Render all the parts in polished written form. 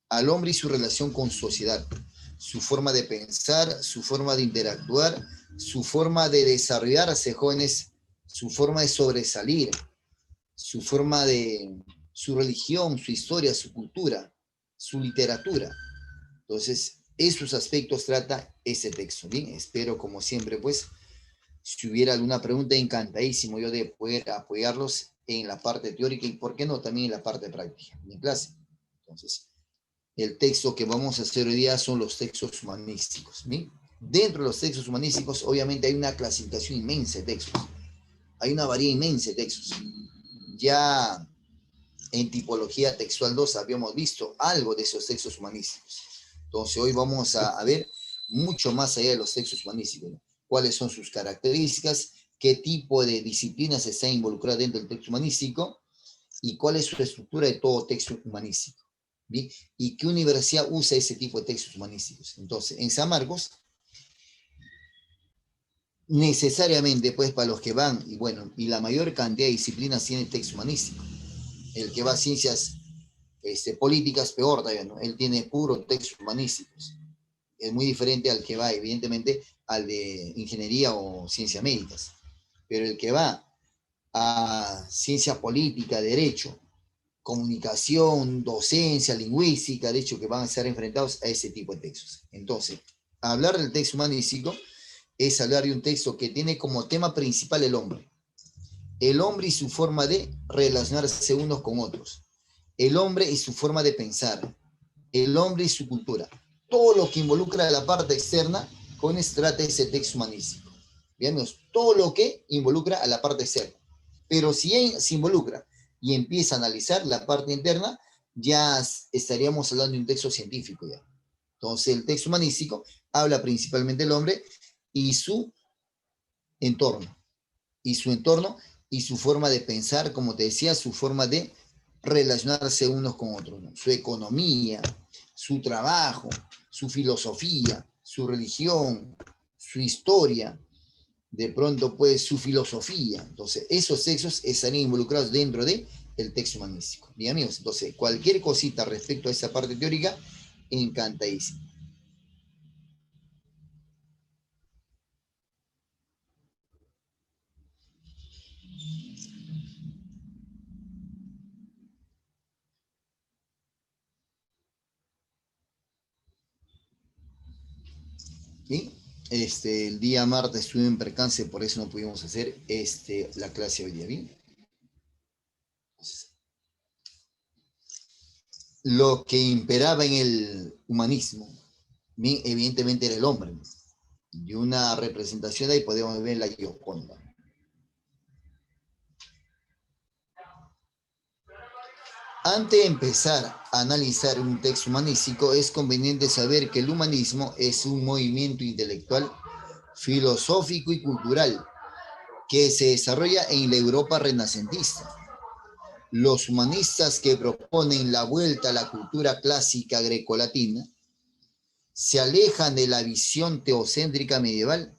al hombre y su relación con sociedad, su forma de pensar, su forma de interactuar, su forma de desarrollarse, jóvenes, su forma de sobresalir, su forma de, su religión, su historia, su cultura, su literatura. Entonces, esos aspectos trata ese texto. Bien, espero como siempre, pues, si hubiera alguna pregunta, encantadísimo yo de poder apoyarlos en la parte teórica y, por qué no, también en la parte práctica, en mi clase. Entonces, el texto que vamos a hacer hoy día son los textos humanísticos. ¿Sí? Dentro de los textos humanísticos, obviamente, hay una clasificación inmensa de textos. Hay una variedad inmensa de textos. Ya en tipología textual 2 habíamos visto algo de esos textos humanísticos. Entonces, hoy vamos a ver mucho más allá de los textos humanísticos, ¿no? Cuáles son sus características, qué tipo de disciplinas está involucrada dentro del texto humanístico y cuál es su estructura de todo texto humanístico. ¿Bien? Y qué universidad usa ese tipo de textos humanísticos. Entonces, en San Marcos, necesariamente, pues, para los que van, y bueno, y la mayor cantidad de disciplinas tiene texto humanístico. El que va a ciencias políticas, peor todavía, ¿no? Él tiene puro textos humanísticos. Es muy diferente al que va, evidentemente, al de ingeniería o ciencias médicas. Pero el que va a ciencia política, derecho, comunicación, docencia, lingüística, de hecho, que van a estar enfrentados a ese tipo de textos. Entonces, hablar del texto humanístico es hablar de un texto que tiene como tema principal el hombre y su forma de relacionarse unos con otros, el hombre y su forma de pensar, el hombre y su cultura. Todo lo que involucra la parte externa, con esto trata ese texto humanístico. Veamos, todo lo que involucra a la parte externa. Pero si se involucra y empieza a analizar la parte interna, ya estaríamos hablando de un texto científico ya. Entonces, el texto humanístico habla principalmente del hombre y su entorno. Y su entorno y su forma de pensar, como te decía, su forma de relacionarse unos con otros, ¿no? Su economía, su trabajo, su filosofía, su religión, su historia, de pronto pues su filosofía. Entonces, esos textos estarían involucrados dentro de el texto humanístico. Bien, amigos, entonces cualquier cosita respecto a esa parte teórica, encantadísimo. ¿Sí? El día martes estuve en percance, por eso no pudimos hacer la clase hoy día. ¿Bien? Lo que imperaba en el humanismo, ¿bien? Evidentemente era el hombre, ¿no? Y una representación de ahí podemos ver la Gioconda. Antes de empezar a analizar un texto humanístico, es conveniente saber que el humanismo es un movimiento intelectual, filosófico y cultural que se desarrolla en la Europa renacentista. Los humanistas que proponen la vuelta a la cultura clásica grecolatina se alejan de la visión teocéntrica medieval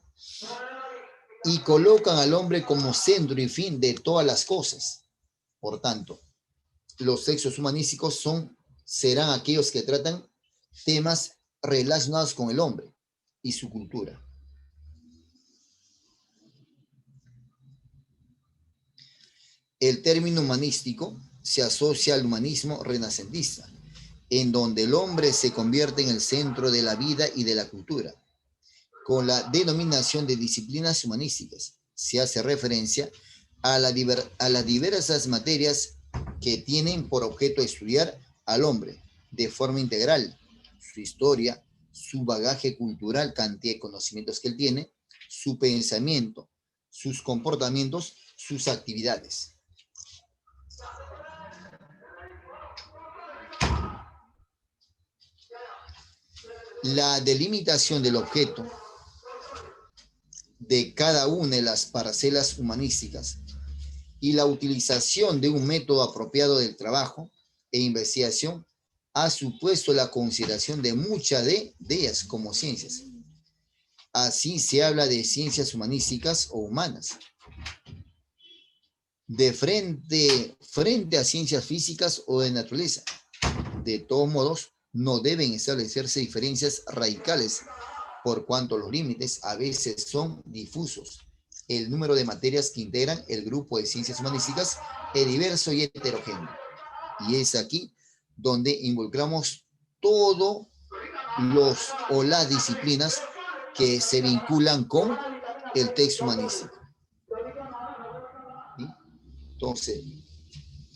y colocan al hombre como centro y fin de todas las cosas. Por tanto, los textos humanísticos serán aquellos que tratan temas relacionados con el hombre y su cultura. El término humanístico se asocia al humanismo renacentista, en donde el hombre se convierte en el centro de la vida y de la cultura. Con la denominación de disciplinas humanísticas se hace referencia a las diversas materias que tienen por objeto estudiar al hombre de forma integral, su historia, su bagaje cultural, cantidad de conocimientos que él tiene, su pensamiento, sus comportamientos, sus actividades. La delimitación del objeto de cada una de las parcelas humanísticas y la utilización de un método apropiado del trabajo e investigación ha supuesto la consideración de muchas de ellas como ciencias. Así se habla de ciencias humanísticas o humanas, de frente a ciencias físicas o de naturaleza. De todos modos, no deben establecerse diferencias radicales, por cuanto los límites a veces son difusos. El número de materias que integran el grupo de ciencias humanísticas es diverso y heterogéneo. Y es aquí donde involucramos todos los o las disciplinas que se vinculan con el texto humanístico. ¿Sí? Entonces,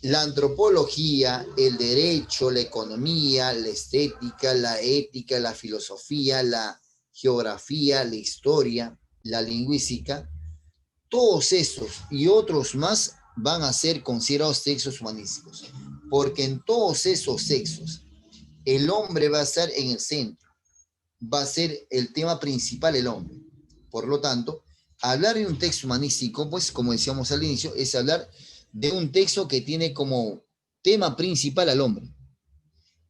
la antropología, el derecho, la economía, la estética, la ética, la filosofía, la geografía, la historia, la lingüística, todos estos y otros más van a ser considerados textos humanísticos, porque en todos esos textos el hombre va a estar en el centro, va a ser el tema principal el hombre. Por lo tanto, hablar de un texto humanístico, pues como decíamos al inicio, es hablar de un texto que tiene como tema principal al hombre.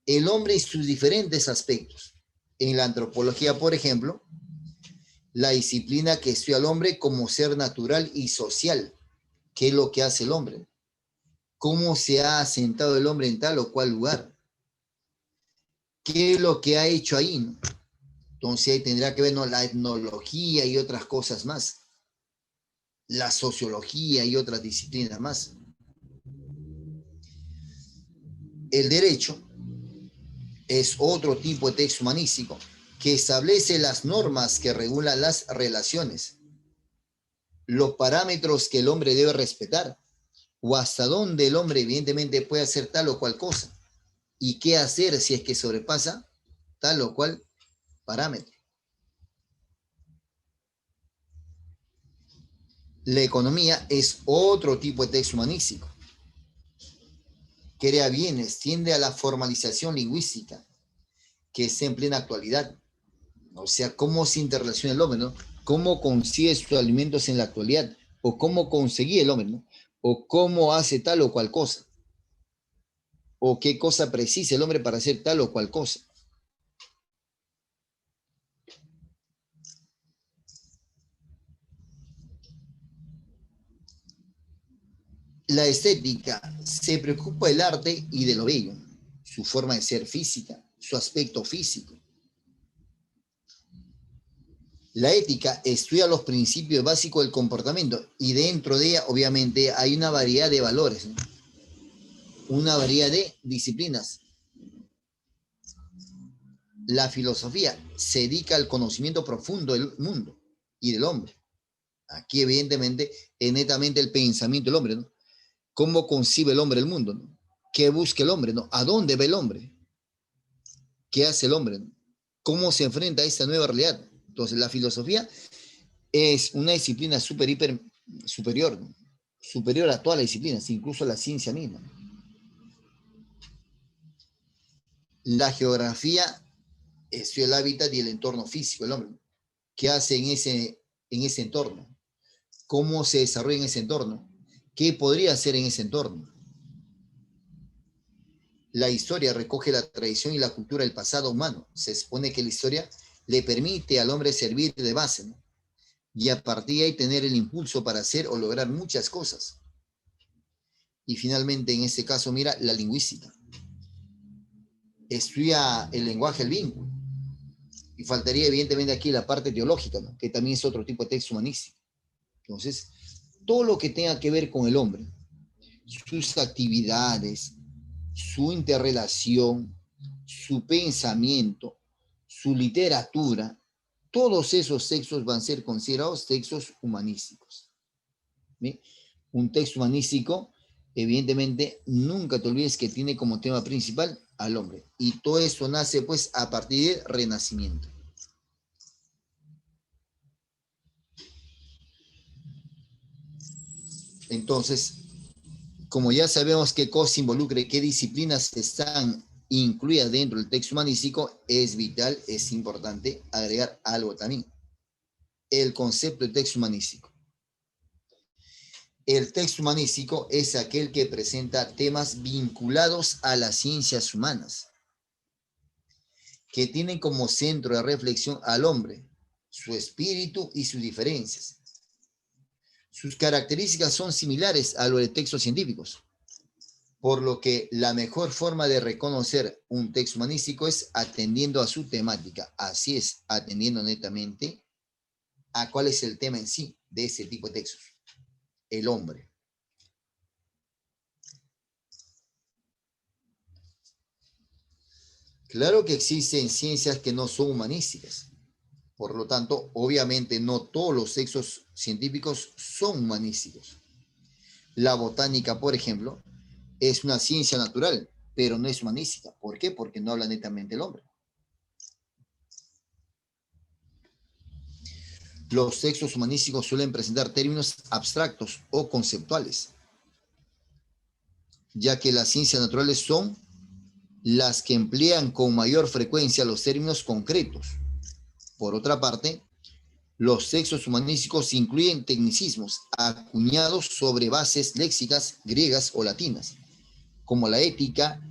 El hombre y sus diferentes aspectos. En la antropología, por ejemplo, la disciplina que estudia al hombre como ser natural y social. ¿Qué es lo que hace el hombre? ¿Cómo se ha asentado el hombre en tal o cual lugar? ¿Qué es lo que ha hecho ahí? ¿No? Entonces ahí tendrá que ver, ¿no?, la etnología y otras cosas más, la sociología y otras disciplinas más. El derecho es otro tipo de texto humanístico que establece las normas que regulan las relaciones, los parámetros que el hombre debe respetar, o hasta dónde el hombre evidentemente puede hacer tal o cual cosa, y qué hacer si es que sobrepasa tal o cual parámetro. La economía es otro tipo de texto humanístico. Crea bienes, tiende a la formalización lingüística, que está en plena actualidad. O sea, cómo se interrelaciona el hombre, ¿no? Cómo consigue sus alimentos en la actualidad, o cómo conseguía el hombre, ¿no? O cómo hace tal o cual cosa, o qué cosa precisa el hombre para hacer tal o cual cosa. La estética se preocupa del arte y de lo bello, su forma de ser física, su aspecto físico. La ética estudia los principios básicos del comportamiento y dentro de ella, obviamente, hay una variedad de valores, ¿no? Una variedad de disciplinas. La filosofía se dedica al conocimiento profundo del mundo y del hombre. Aquí, evidentemente, es netamente el pensamiento del hombre, ¿no? ¿Cómo concibe el hombre el mundo? ¿No? ¿Qué busca el hombre? ¿No? ¿A dónde ve el hombre? ¿Qué hace el hombre? ¿No? ¿Cómo se enfrenta a esta nueva realidad? Entonces, la filosofía es una disciplina superior, ¿no? Superior a todas las disciplinas, incluso a la ciencia misma. La geografía estudia el hábitat y el entorno físico del hombre. ¿Qué hace en ese entorno? ¿Cómo se desarrolla en ese entorno? ¿Qué podría hacer en ese entorno? La historia recoge la tradición y la cultura del pasado humano. Se supone que la historia le permite al hombre servir de base, ¿no? Y a partir de ahí tener el impulso para hacer o lograr muchas cosas. Y finalmente, en este caso, mira, la lingüística. Estudia el lenguaje, el vínculo. Y faltaría evidentemente aquí la parte teológica, ¿no? Que también es otro tipo de texto humanístico. Entonces, todo lo que tenga que ver con el hombre, sus actividades, su interrelación, su pensamiento, su literatura, todos esos textos van a ser considerados textos humanísticos. ¿Sí? Un texto humanístico, evidentemente, nunca te olvides que tiene como tema principal al hombre. Y todo eso nace pues a partir del Renacimiento. Entonces, como ya sabemos qué cosa involucra y qué disciplinas están incluidas dentro del texto humanístico, es vital, es importante agregar algo también. El concepto de texto humanístico. El texto humanístico es aquel que presenta temas vinculados a las ciencias humanas, que tienen como centro de reflexión al hombre, su espíritu y sus diferencias. Sus características son similares a lo de textos científicos. Por lo que la mejor forma de reconocer un texto humanístico es atendiendo a su temática. Así es, atendiendo netamente a cuál es el tema en sí de ese tipo de textos. El hombre. Claro que existen ciencias que no son humanísticas. Por lo tanto, obviamente no todos los textos científicos son humanísticos. La botánica, por ejemplo, es una ciencia natural, pero no es humanística. ¿Por qué? Porque no habla netamente el hombre. Los textos humanísticos suelen presentar términos abstractos o conceptuales, ya que las ciencias naturales son las que emplean con mayor frecuencia los términos concretos. Por otra parte, los textos humanísticos incluyen tecnicismos acuñados sobre bases léxicas griegas o latinas, como la ética,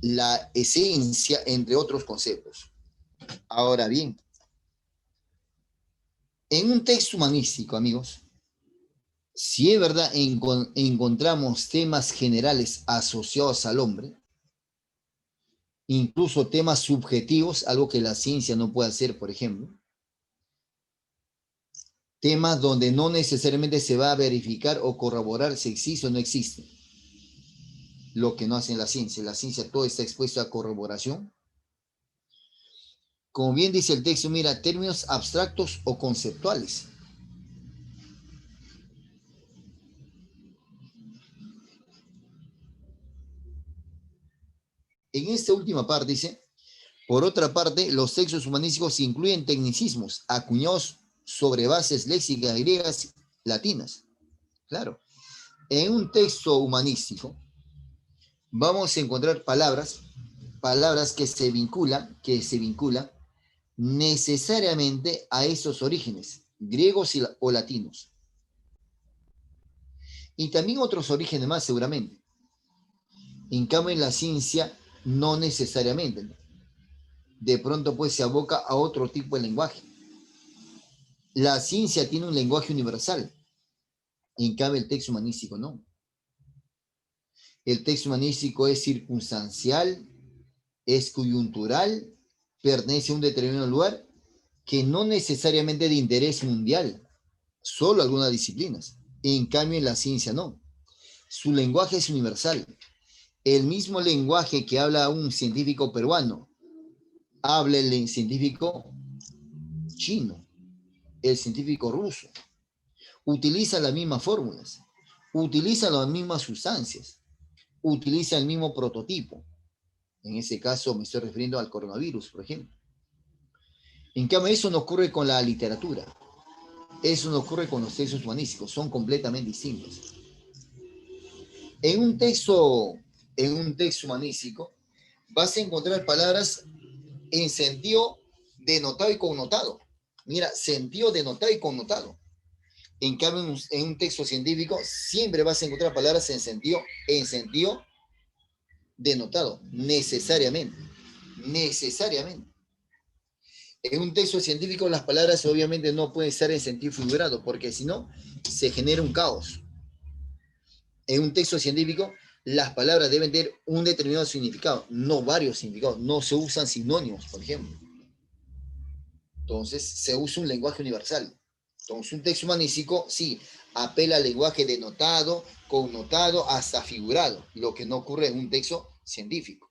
la esencia, entre otros conceptos. Ahora bien, en un texto humanístico, amigos, si es verdad encontramos temas generales asociados al hombre, incluso temas subjetivos, algo que la ciencia no puede hacer, por ejemplo, temas donde no necesariamente se va a verificar o corroborar si existe o no existe, lo que no hace la ciencia todo está expuesto a corroboración. Como bien dice el texto, mira, términos abstractos o conceptuales. En esta última parte dice, por otra parte, los textos humanísticos incluyen tecnicismos acuñados sobre bases léxicas griegas latinas. Claro, en un texto humanístico vamos a encontrar palabras que se vinculan necesariamente a esos orígenes, griegos o latinos. Y también otros orígenes más seguramente. En cambio, en la ciencia, no necesariamente. De pronto, pues, se aboca a otro tipo de lenguaje. La ciencia tiene un lenguaje universal. En cambio, el texto humanístico no. El texto humanístico es circunstancial, es coyuntural, pertenece a un determinado lugar que no necesariamente de interés mundial, solo algunas disciplinas. En cambio, en la ciencia no. Su lenguaje es universal. El mismo lenguaje que habla un científico peruano, habla el científico chino, el científico ruso. Utiliza las mismas fórmulas, utiliza las mismas sustancias, utiliza el mismo prototipo. En ese caso me estoy refiriendo al coronavirus, por ejemplo. En cambio, eso no ocurre con la literatura. Eso no ocurre con los textos humanísticos. Son completamente distintos. En un texto, en un texto humanístico vas a encontrar palabras en sentido denotado y connotado. Mira, sentido denotado y connotado. En cambio, en un texto científico siempre vas a encontrar palabras en sentido denotado, necesariamente. Necesariamente. En un texto científico las palabras obviamente no pueden estar en sentido figurado, porque si no, se genera un caos. En un texto científico, las palabras deben tener un determinado significado, no varios significados. No se usan sinónimos, por ejemplo. Entonces, se usa un lenguaje universal. Entonces, un texto humanístico, sí, apela al lenguaje denotado, connotado, hasta figurado, lo que no ocurre en un texto científico.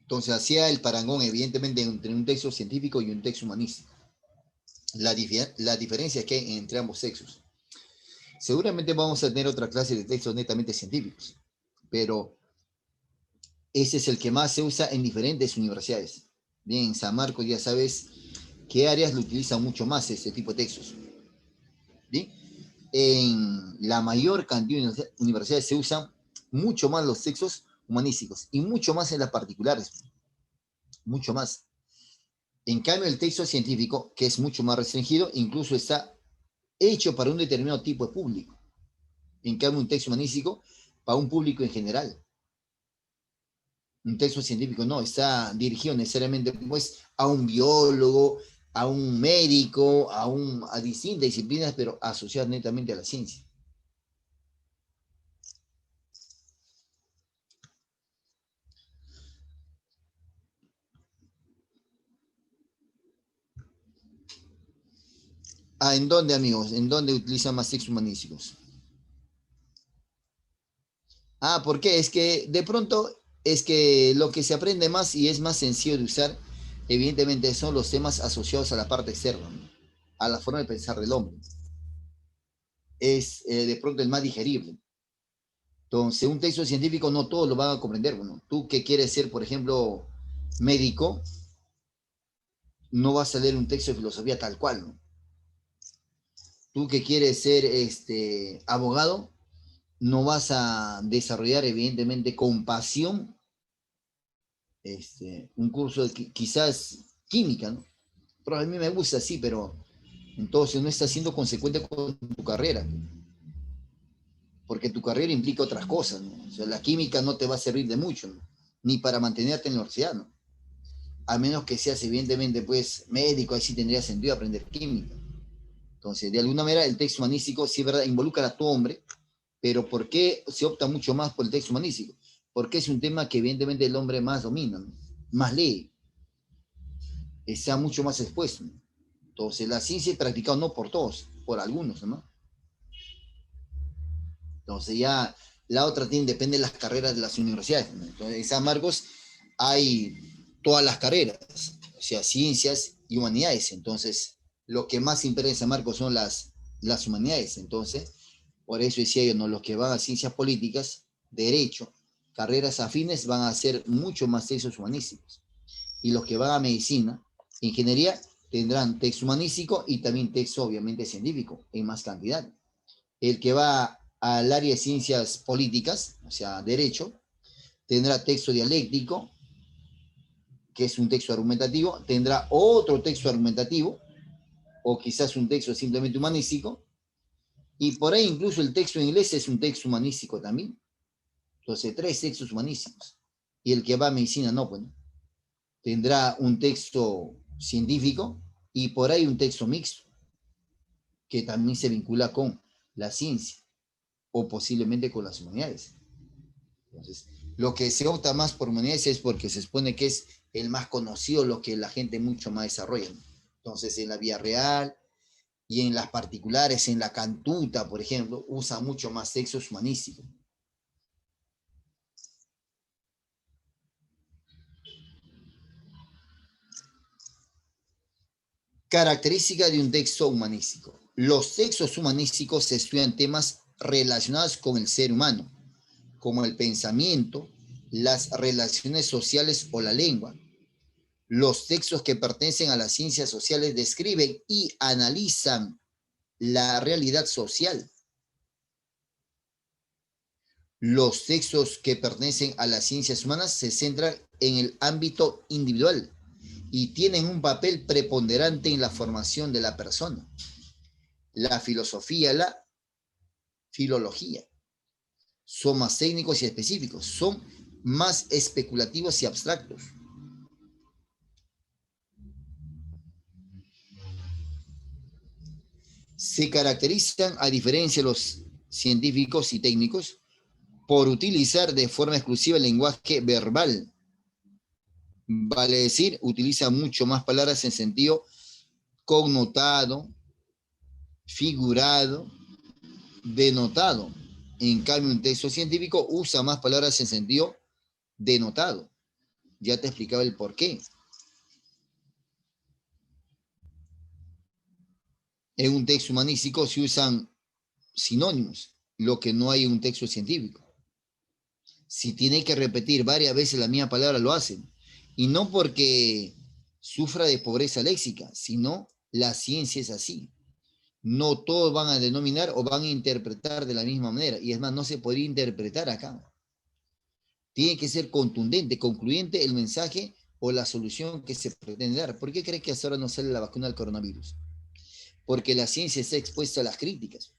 Entonces, hacía el parangón, evidentemente, entre un texto científico y un texto humanístico. La diferencia es que hay entre ambos textos. Seguramente vamos a tener otra clase de textos netamente científicos, pero ese es el que más se usa en diferentes universidades. Bien, en San Marcos ya sabes qué áreas lo utilizan mucho más este tipo de textos. Bien, en la mayor cantidad de universidades se usan mucho más los textos humanísticos y mucho más en las particulares, mucho más. En cambio, el texto científico, que es mucho más restringido, incluso está hecho para un determinado tipo de público. En cambio, un texto humanístico para un público en general. Un texto científico no, está dirigido necesariamente pues, a un biólogo, a un médico, a distintas disciplinas, pero asociadas netamente a la ciencia. Ah, ¿en dónde, amigos? ¿En dónde utilizan más textos humanísticos? Ah, ¿por qué? Es que de pronto es que lo que se aprende más y es más sencillo de usar, evidentemente son los temas asociados a la parte externa, ¿no? A la forma de pensar del hombre. Es de pronto el más digerible. Entonces, un texto científico no todos lo van a comprender. Bueno, tú que quieres ser, por ejemplo, médico, no vas a leer un texto de filosofía tal cual, ¿no? Tú que quieres ser abogado, no vas a desarrollar, evidentemente, con pasión un curso de quizás química, ¿no? Pero a mí me gusta, sí, pero entonces no estás siendo consecuente con tu carrera, porque tu carrera implica otras cosas, ¿no? O sea, la química no te va a servir de mucho, ¿no? Ni para mantenerte en la universidad, ¿no? A menos que seas evidentemente pues médico, ahí sí tendría sentido aprender química. Entonces, de alguna manera el texto humanístico sí, ¿verdad? Involucra a tu hombre, pero ¿por qué se opta mucho más por el texto humanístico? Porque es un tema que evidentemente el hombre más domina, ¿no? Más lee, está mucho más expuesto, ¿no? Entonces, la ciencia es practicada no por todos, por algunos, ¿no? Entonces, ya la otra tiene, depende de las carreras de las universidades, ¿no? Entonces, en San Marcos hay todas las carreras, o sea, ciencias y humanidades. Entonces, lo que más impera en San Marcos son las humanidades. Entonces, por eso decía yo, ¿no? Los que van a ciencias políticas, derecho, carreras afines, van a ser mucho más textos humanísticos. Y los que van a medicina, ingeniería, tendrán texto humanístico y también texto, obviamente, científico, en más cantidad. El que va al área de ciencias políticas, o sea, derecho, tendrá texto dialéctico, que es un texto argumentativo, tendrá otro texto argumentativo, o quizás un texto simplemente humanístico, y por ahí incluso el texto en inglés es un texto humanístico también. Entonces, tres textos humanísticos. Y el que va a medicina, no, pues, ¿no? Tendrá un texto científico y por ahí un texto mixto, que también se vincula con la ciencia o posiblemente con las humanidades. Entonces, lo que se opta más por humanidades es porque se supone que es el más conocido, lo que la gente mucho más desarrolla, ¿no? Entonces, en la vía real y en las particulares, en la cantuta, por ejemplo, usa mucho más textos humanísticos. Característica de un texto humanístico. Los textos humanísticos estudian temas relacionados con el ser humano, como el pensamiento, las relaciones sociales o la lengua. Los textos que pertenecen a las ciencias sociales describen y analizan la realidad social. Los textos que pertenecen a las ciencias humanas se centran en el ámbito individual y tienen un papel preponderante en la formación de la persona. La filosofía, la filología, son más técnicos y específicos, son más especulativos y abstractos. Se caracterizan, a diferencia de los científicos y técnicos, por utilizar de forma exclusiva el lenguaje verbal. Vale decir, utiliza mucho más palabras en sentido connotado, figurado, denotado. En cambio, un texto científico usa más palabras en sentido denotado. Ya te explicaba el por qué. En un texto humanístico se usan sinónimos, lo que no hay en un texto científico. Si tiene que repetir varias veces la misma palabra, lo hacen. Y no porque sufra de pobreza léxica, sino la ciencia es así. No todos van a denominar o van a interpretar de la misma manera. Y es más, no se podría interpretar acá. Tiene que ser contundente, concluyente el mensaje o la solución que se pretende dar. ¿Por qué crees que hasta ahora no sale la vacuna del coronavirus? Porque la ciencia está expuesta a las críticas,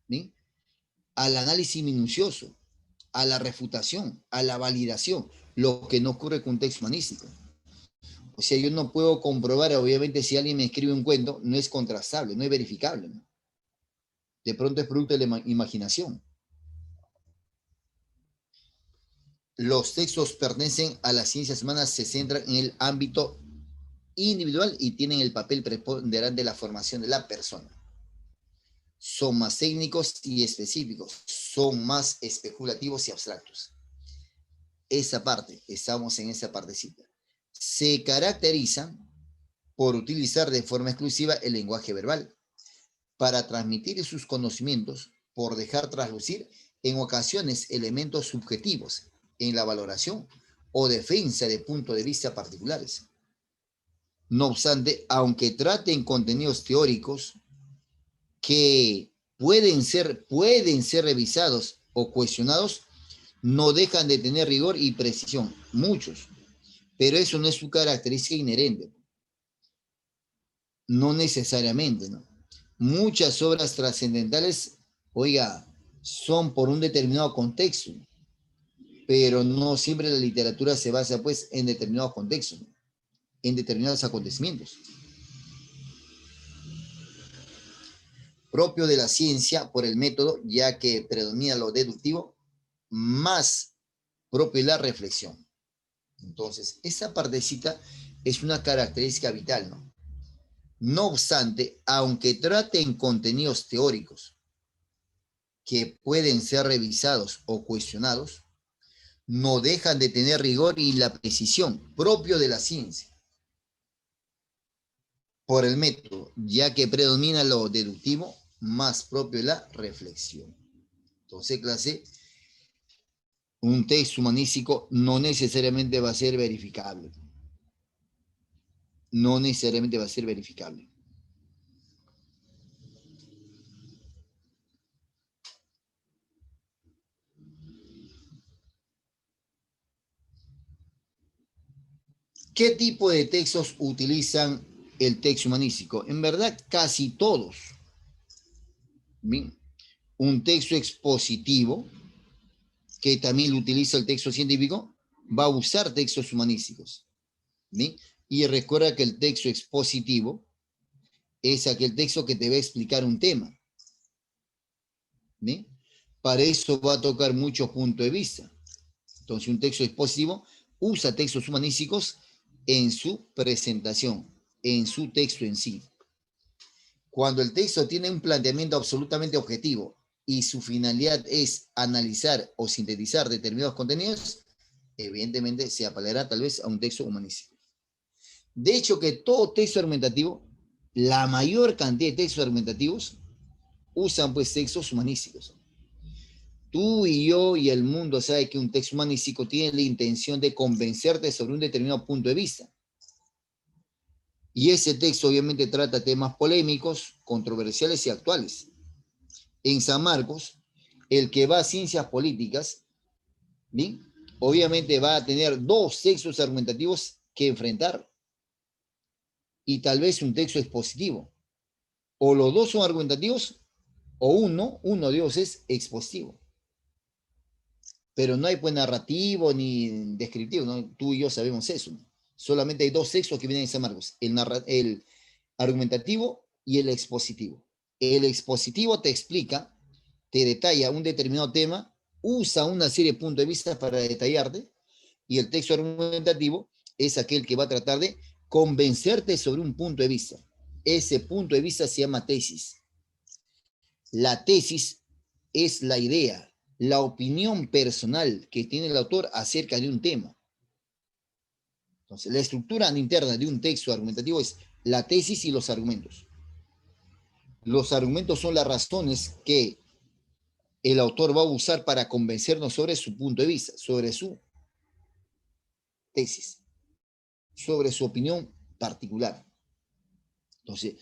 ¿sí? Al análisis minucioso, a la refutación, a la validación, lo que no ocurre con un texto humanístico. O sea, yo no puedo comprobar, obviamente, si alguien me escribe un cuento, no es contrastable, no es verificable, ¿no? De pronto es producto de la imaginación. Los textos pertenecen a las ciencias humanas, se centran en el ámbito individual y tienen el papel preponderante de la formación de la persona. Son más técnicos y específicos, son más especulativos y abstractos. Esa parte, estamos en esa partecita. Se caracterizan por utilizar de forma exclusiva el lenguaje verbal para transmitir sus conocimientos, por dejar traslucir en ocasiones elementos subjetivos en la valoración o defensa de puntos de vista particulares. No obstante, aunque traten contenidos teóricos que pueden ser revisados o cuestionados, no dejan de tener rigor y precisión, muchos, pero eso no es su característica inherente, no necesariamente, ¿no? Muchas obras trascendentales, oiga, son por un determinado contexto, pero no siempre la literatura se basa pues en determinados contextos, ¿no? En determinados acontecimientos. Propio de la ciencia por el método, ya que predomina lo deductivo, más propio de la reflexión. Entonces, esa partecita es una característica vital, ¿no? No obstante, aunque traten contenidos teóricos que pueden ser revisados o cuestionados, no dejan de tener rigor y la precisión propio de la ciencia por el método, ya que predomina lo deductivo más propio de la reflexión. Entonces, clase, un texto humanístico no necesariamente va a ser verificable. No necesariamente va a ser verificable. ¿Qué tipo de textos utilizan el texto humanístico? En verdad, casi todos. Bien. Un texto expositivo, que también lo utiliza el texto científico, va a usar textos humanísticos. ¿Bien? Y recuerda que el texto expositivo es aquel texto que te va a explicar un tema. ¿Bien? Para eso va a tocar muchos puntos de vista. Entonces, un texto expositivo usa textos humanísticos en su presentación, en su texto en sí. Cuando el texto tiene un planteamiento absolutamente objetivo y su finalidad es analizar o sintetizar determinados contenidos, evidentemente se apelará tal vez a un texto humanístico. De hecho, que todo texto argumentativo, la mayor cantidad de textos argumentativos, usan pues textos humanísticos. Tú y yo y el mundo sabe que un texto humanístico tiene la intención de convencerte sobre un determinado punto de vista. Y ese texto obviamente trata temas polémicos, controversiales y actuales. En San Marcos, el que va a ciencias políticas, ¿bien? Obviamente va a tener dos textos argumentativos que enfrentar y tal vez un texto expositivo. O los dos son argumentativos o uno de ellos es expositivo. Pero no hay pues narrativo ni descriptivo, ¿no? Tú y yo sabemos eso, ¿no? Solamente hay dos textos que vienen en San Marcos, el argumentativo y el expositivo. El expositivo te explica, te detalla un determinado tema, usa una serie de puntos de vista para detallarte, y el texto argumentativo es aquel que va a tratar de convencerte sobre un punto de vista. Ese punto de vista se llama tesis. La tesis es la idea, la opinión personal que tiene el autor acerca de un tema. Entonces, la estructura interna de un texto argumentativo es la tesis y los argumentos. Los argumentos son las razones que el autor va a usar para convencernos sobre su punto de vista, sobre su tesis, sobre su opinión particular. Entonces,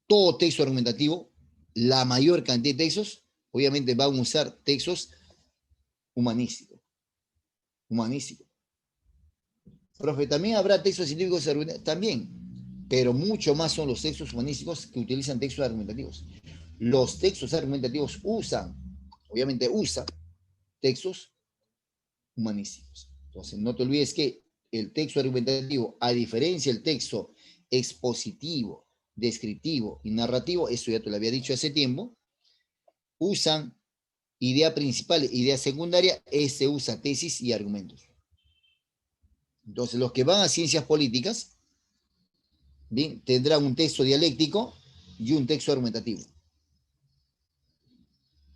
todo texto argumentativo, la mayor cantidad de textos, obviamente van a usar textos humanístico. Humanístico. Profe, también habrá textos científicos también, pero mucho más son los textos humanísticos que utilizan textos argumentativos. Los textos argumentativos obviamente usan textos humanísticos. Entonces, no te olvides que el texto argumentativo, a diferencia del texto expositivo, descriptivo y narrativo, eso ya te lo había dicho hace tiempo, usan idea principal, idea secundaria, usa tesis y argumentos. Entonces, los que van a ciencias políticas, bien, tendrán un texto dialéctico y un texto argumentativo.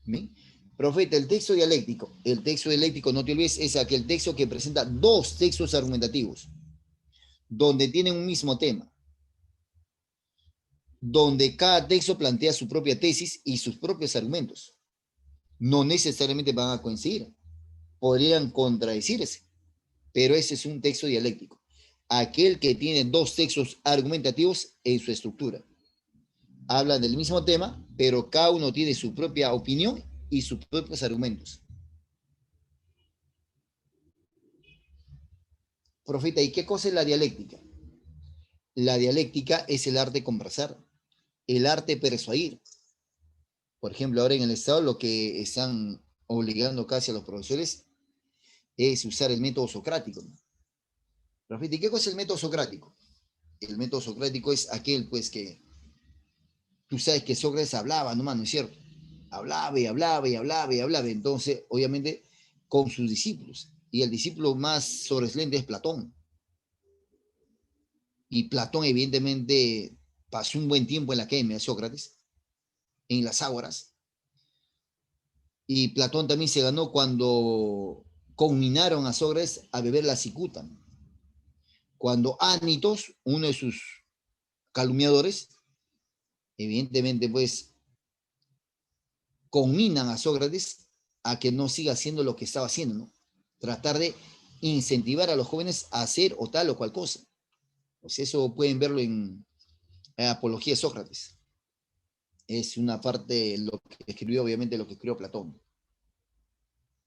¿Bien? Profeta, el texto dialéctico, no te olvides, es aquel texto que presenta dos textos argumentativos, donde tienen un mismo tema, donde cada texto plantea su propia tesis y sus propios argumentos. No necesariamente van a coincidir, podrían contradecirse, pero ese es un texto dialéctico, aquel que tiene dos textos argumentativos en su estructura. Hablan del mismo tema, pero cada uno tiene su propia opinión y sus propios argumentos. Profeta, ¿y qué cosa es la dialéctica? La dialéctica es el arte de conversar, el arte de persuadir. Por ejemplo, ahora en el Estado lo que están obligando casi a los profesores es usar el método socrático, ¿no? Profeta, ¿y qué cosa es el método socrático? El método socrático es aquel, pues, que tú sabes que Sócrates hablaba nomás, ¿no es cierto? Hablaba y hablaba y hablaba y hablaba. Entonces, obviamente, con sus discípulos. Y el discípulo más sobresaliente es Platón. Y Platón, evidentemente, pasó un buen tiempo en la academia de Sócrates, en las ágoras. Y Platón también se ganó cuando conminaron a Sócrates a beber la cicuta. Cuando Ánitos, uno de sus calumniadores, evidentemente, pues, conminan a Sócrates a que no siga haciendo lo que estaba haciendo, ¿no? Tratar de incentivar a los jóvenes a hacer o tal o cual cosa. Pues eso pueden verlo en Apología de Sócrates. Es una parte de lo que escribió, obviamente, lo que escribió Platón.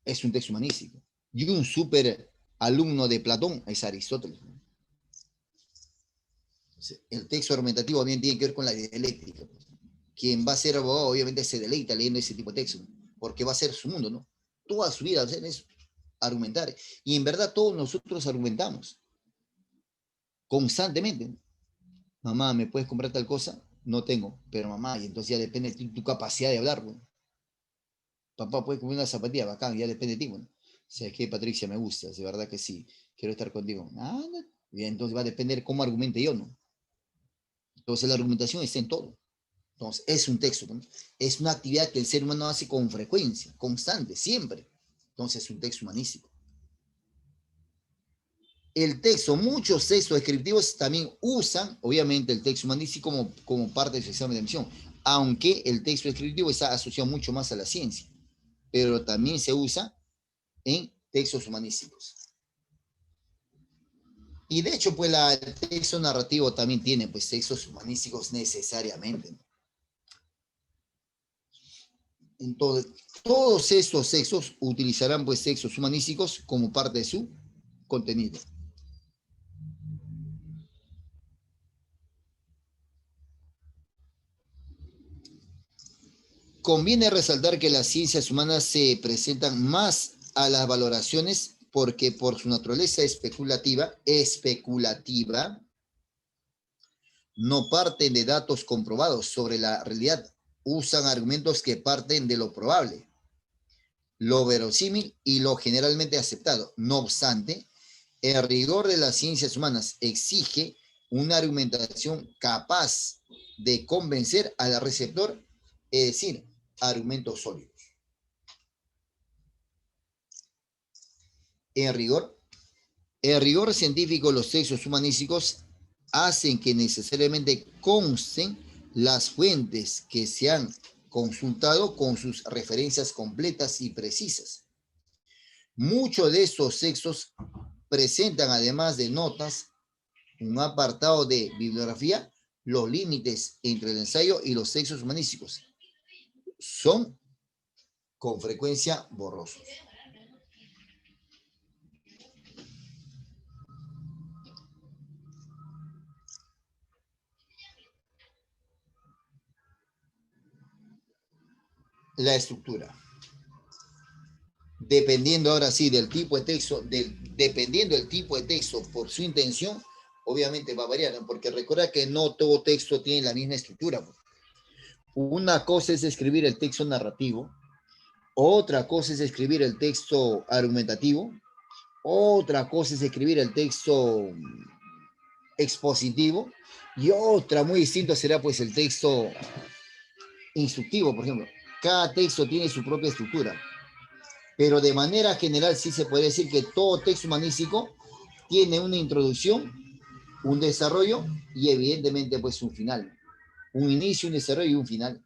Es un texto humanístico. Y un súper alumno de Platón es Aristóteles, ¿no? El texto argumentativo bien tiene que ver con la dialéctica. Quien va a ser abogado, obviamente, se deleita leyendo ese tipo de texto, ¿no? Porque va a ser su mundo, ¿no? Toda su vida es argumentar. Y en verdad todos nosotros argumentamos constantemente, ¿no? Mamá, ¿me puedes comprar tal cosa? No tengo, pero mamá, y entonces ya depende de tu capacidad de hablar, ¿no? Papá, ¿puedes comprar una zapatilla? Bacán, ya depende de ti, ¿no? ¿Sabes qué, Patricia? Me gustas, de verdad que sí, quiero estar contigo. Ah, no. Y entonces va a depender cómo argumente yo, ¿no? Entonces la argumentación está en todo. Entonces es un texto, ¿no? Es una actividad que el ser humano hace con frecuencia, constante, siempre. Entonces es un texto humanístico. El texto, muchos textos descriptivos también usan, obviamente, el texto humanístico como parte de su examen de admisión, aunque el texto descriptivo está asociado mucho más a la ciencia, pero también se usa en textos humanísticos. Y de hecho, pues el texto narrativo también tiene pues textos humanísticos necesariamente, ¿no? Entonces, todos estos textos utilizarán pues textos humanísticos como parte de su contenido. Conviene resaltar que las ciencias humanas se presentan más a las valoraciones porque por su naturaleza especulativa, no parten de datos comprobados sobre la realidad, usan argumentos que parten de lo probable, lo verosímil y lo generalmente aceptado. No obstante, el rigor de las ciencias humanas exige una argumentación capaz de convencer al receptor, es decir, argumentos sólidos. En rigor científico, los textos humanísticos hacen que necesariamente consten las fuentes que se han consultado con sus referencias completas y precisas. Muchos de estos textos presentan, además de notas, un apartado de bibliografía. Los límites entre el ensayo y los textos humanísticos son con frecuencia borrosos. la estructura. Dependiendo ahora sí del tipo de texto, dependiendo del tipo de texto por su intención, obviamente va a variar, ¿no? Porque recuerda que no todo texto tiene la misma estructura. Una cosa es escribir el texto narrativo, otra cosa es escribir el texto argumentativo, otra cosa es escribir el texto expositivo y otra muy distinta será pues el texto instructivo, por ejemplo. Cada texto tiene su propia estructura, pero de manera general sí se puede decir que todo texto humanístico tiene una introducción, un desarrollo y evidentemente pues un final. Un inicio, un desarrollo y un final.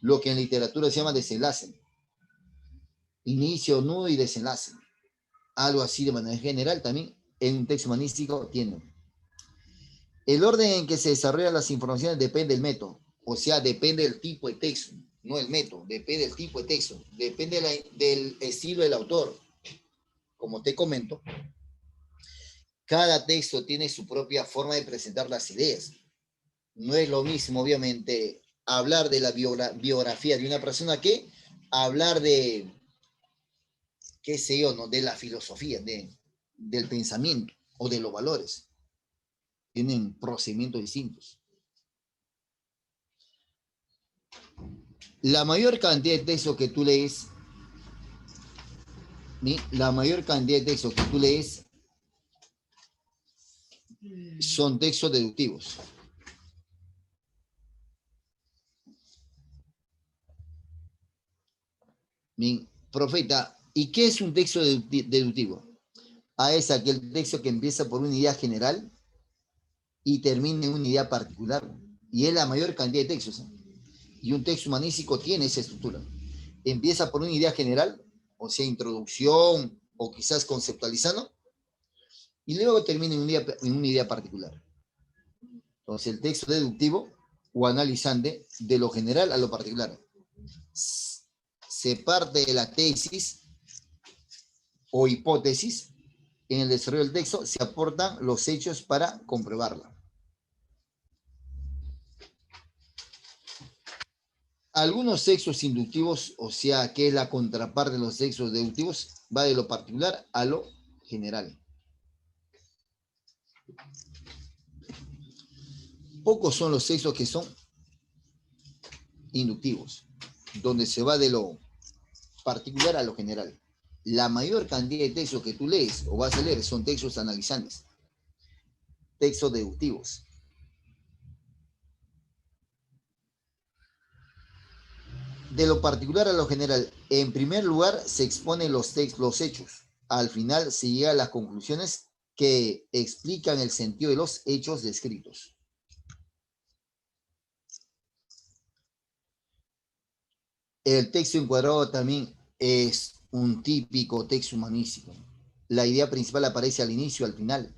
Lo que en literatura se llama desenlace. Inicio, nudo y desenlace. Algo así de manera general también en un texto humanístico tiene. El orden en que se desarrollan las informaciones depende del método, o sea, depende del tipo de texto, no el método, depende del tipo de texto, depende del estilo del autor. Como te comento, cada texto tiene su propia forma de presentar las ideas. No es lo mismo, obviamente, hablar de la biografía de una persona que hablar de, qué sé yo, ¿no? De la filosofía, del pensamiento o de los valores. Tienen procedimientos distintos. La mayor cantidad de textos que tú lees, la mayor cantidad de textos que tú lees son textos deductivos. Mi profeta, ¿y qué es un texto deductivo? Es aquel texto que empieza por una idea general y termina en una idea particular. Y es la mayor cantidad de textos. Y un texto humanístico tiene esa estructura. Empieza por una idea general, o sea, introducción, o quizás conceptualizando, y luego termina en una idea particular. Entonces, el texto deductivo o analizante de lo general a lo particular. Se parte de la tesis o hipótesis. En el desarrollo del texto se aportan los hechos para comprobarla. Algunos textos inductivos, o sea, que es la contraparte de los textos deductivos, va de lo particular a lo general. Pocos son los textos que son inductivos, donde se va de lo particular a lo general. La mayor cantidad de textos que tú lees o vas a leer son textos analizantes, textos deductivos. De lo particular a lo general, en primer lugar se exponen los hechos. Al final se llega a las conclusiones que explican el sentido de los hechos descritos. El texto encuadrado también es un típico texto humanístico. La idea principal aparece al inicio y al final.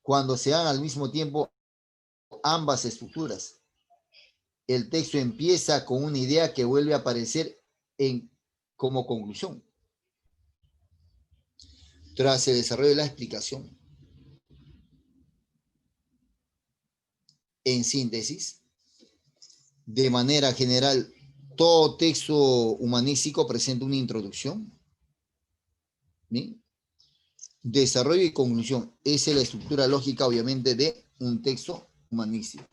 Cuando se dan al mismo tiempo ambas estructuras, el texto empieza con una idea que vuelve a aparecer como conclusión. Tras el desarrollo de la explicación, en síntesis, de manera general, todo texto humanístico presenta una introducción, ¿sí? Desarrollo y conclusión. Esa es la estructura lógica, obviamente, de un texto humanístico.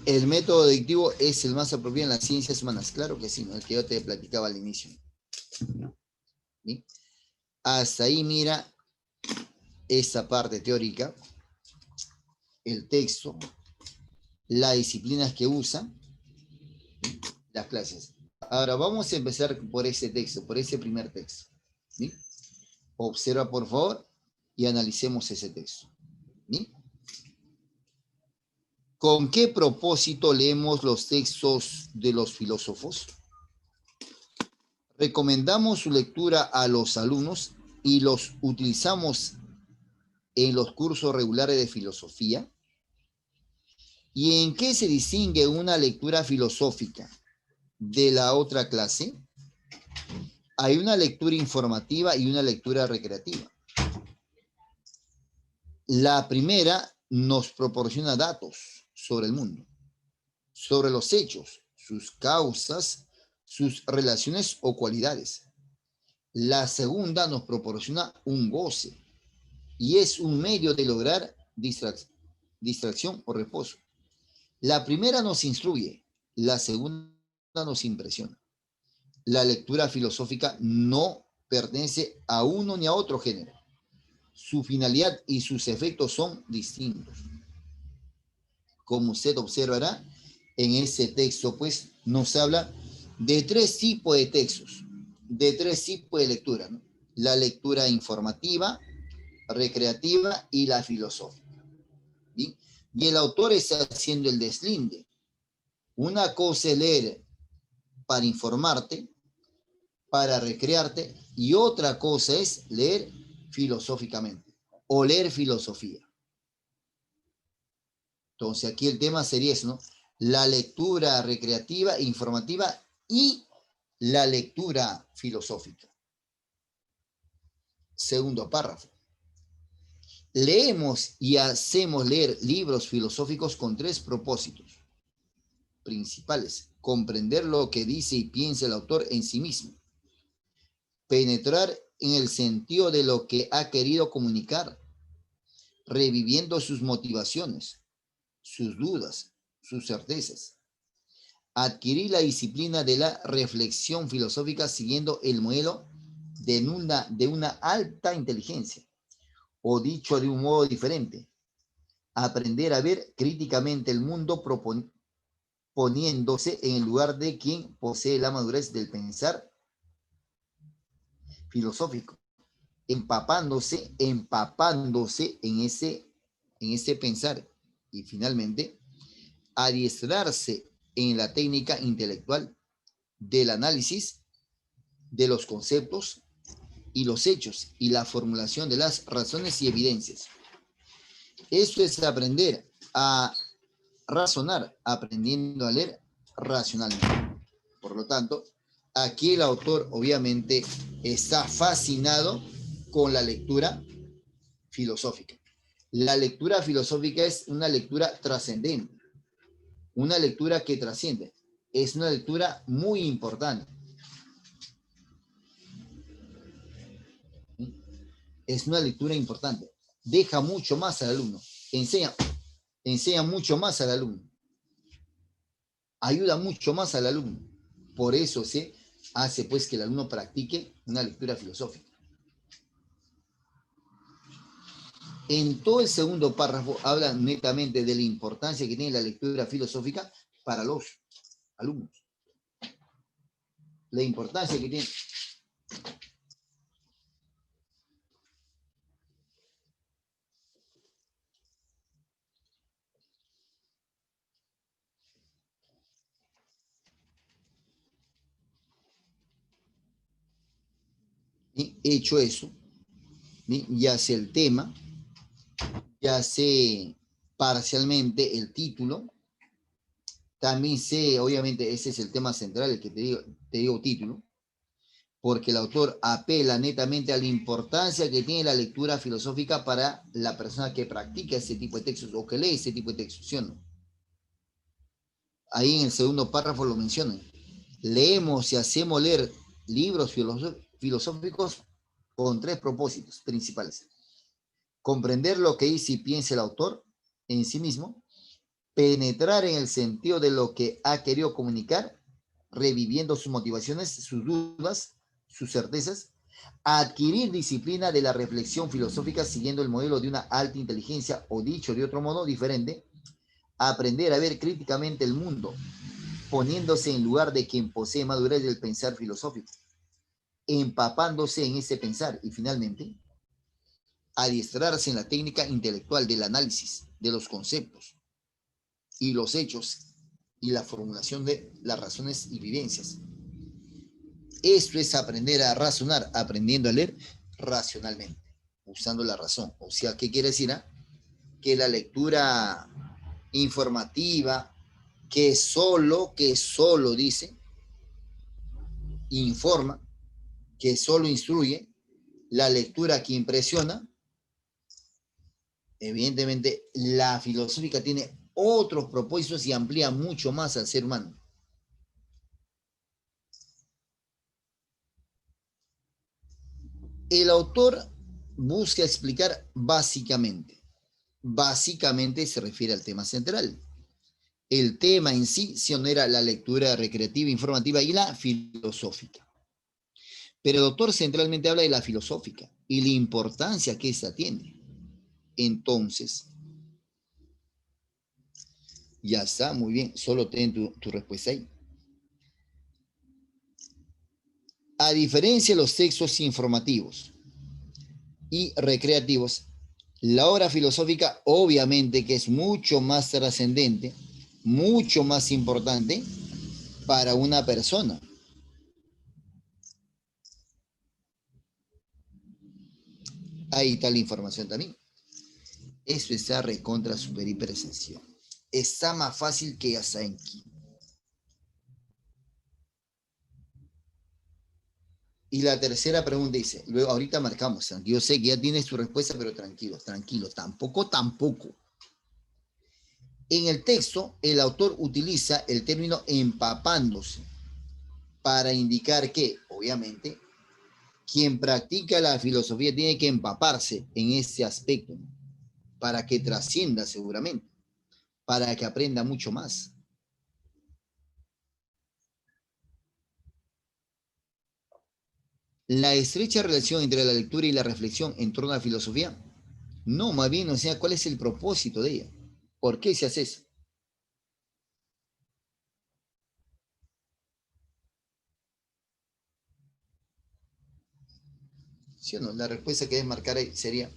El método deductivo es el más apropiado en las ciencias humanas. Claro que sí, ¿no? El que yo te platicaba al inicio. ¿Sí? Hasta ahí mira esta parte teórica, el texto, las disciplinas que usa, ¿sí? Las clases. Ahora vamos a empezar por ese texto, por ese primer texto. ¿Sí? Observa por favor y analicemos ese texto. ¿Sí? ¿Con qué propósito leemos los textos de los filósofos? Recomendamos su lectura a los alumnos y los utilizamos en los cursos regulares de filosofía. ¿Y en qué se distingue una lectura filosófica de la otra clase? Hay una lectura informativa y una lectura recreativa. La primera nos proporciona datos sobre el mundo, sobre los hechos, sus causas, sus relaciones o cualidades. La segunda nos proporciona un goce y es un medio de lograr distracción o reposo. La primera nos instruye, la segunda nos impresiona. La lectura filosófica no pertenece a uno ni a otro género. Su finalidad y sus efectos son distintos. Como usted observará, en ese texto, pues, nos habla de tres tipos de textos, de tres tipos de lectura, ¿no? La lectura informativa, recreativa y la filosófica. ¿Sí? Y el autor está haciendo el deslinde. Una cosa es leer para informarte, para recrearte, y otra cosa es leer filosóficamente o leer filosofía. Entonces aquí el tema sería eso, ¿no? La lectura recreativa, informativa y la lectura filosófica. Segundo párrafo. Leemos y hacemos leer libros filosóficos con tres propósitos principales. Comprender lo que dice y piensa el autor en sí mismo. Penetrar en el sentido de lo que ha querido comunicar, reviviendo sus motivaciones, sus dudas, sus certezas. Adquirir la disciplina de la reflexión filosófica siguiendo el modelo de una alta inteligencia, o dicho de un modo diferente, aprender a ver críticamente el mundo poniéndose en el lugar de quien posee la madurez del pensar filosófico, empapándose en ese pensar y finalmente adiestrarse en la técnica intelectual del análisis de los conceptos y los hechos y la formulación de las razones y evidencias. Esto es aprender a razonar, aprendiendo a leer racionalmente. Por lo tanto, aquí el autor obviamente está fascinado con la lectura filosófica. La lectura filosófica es una lectura trascendente, una lectura que trasciende. Es una lectura muy importante. Es una lectura importante. Deja mucho más al alumno. Enseña mucho más al alumno. Ayuda mucho más al alumno. Por eso se hace pues que el alumno practique una lectura filosófica. En todo el segundo párrafo habla netamente de la importancia que tiene la lectura filosófica para los alumnos. La importancia que tiene. ¿Sí? Hecho eso, ¿sí? Ya sé el tema, ya sé parcialmente el título, también sé, obviamente, ese es el tema central, el que te digo título, porque el autor apela netamente a la importancia que tiene la lectura filosófica para la persona que practica ese tipo de textos o que lee ese tipo de textos, ¿sí o no? Ahí en el segundo párrafo lo mencionan. Leemos y hacemos leer libros filosóficos con tres propósitos principales. Comprender lo que dice y piensa el autor en sí mismo, penetrar en el sentido de lo que ha querido comunicar, reviviendo sus motivaciones, sus dudas, sus certezas, adquirir disciplina de la reflexión filosófica siguiendo el modelo de una alta inteligencia o dicho de otro modo diferente, aprender a ver críticamente el mundo, poniéndose en lugar de quien posee madurez del pensar filosófico, empapándose en ese pensar y finalmente adiestrarse en la técnica intelectual del análisis de los conceptos y los hechos y la formulación de las razones y vivencias. Esto es aprender a razonar, aprendiendo a leer racionalmente, usando la razón. O sea, ¿qué quiere decir? Que la lectura informativa, que solo dice, informa, que solo instruye, la lectura que impresiona, evidentemente la filosófica tiene otros propósitos y amplía mucho más al ser humano. El autor busca explicar básicamente se refiere al tema central. El tema en sí se honra la lectura recreativa, informativa y la filosófica. Pero el autor centralmente habla de la filosófica y la importancia que ésta tiene. Entonces, ya está, muy bien, solo ten tu respuesta ahí. A diferencia de los textos informativos y recreativos, la obra filosófica obviamente que es mucho más trascendente, mucho más importante para una persona. Ahí está la información también. Eso está recontra super hiper esencial. Está más fácil que Yasaenki. Y la tercera pregunta dice, luego ahorita marcamos, yo sé que ya tienes tu respuesta, pero tranquilo, tampoco. En el texto, el autor utiliza el término empapándose para indicar que, obviamente, quien practica la filosofía tiene que empaparse en ese aspecto, ¿no? Para que trascienda seguramente, para que aprenda mucho más. La estrecha relación entre la lectura y la reflexión en torno a la filosofía, no, más bien, o sea, ¿cuál es el propósito de ella? ¿Por qué se hace eso? ¿Sí o no? La respuesta que debe marcar ahí sería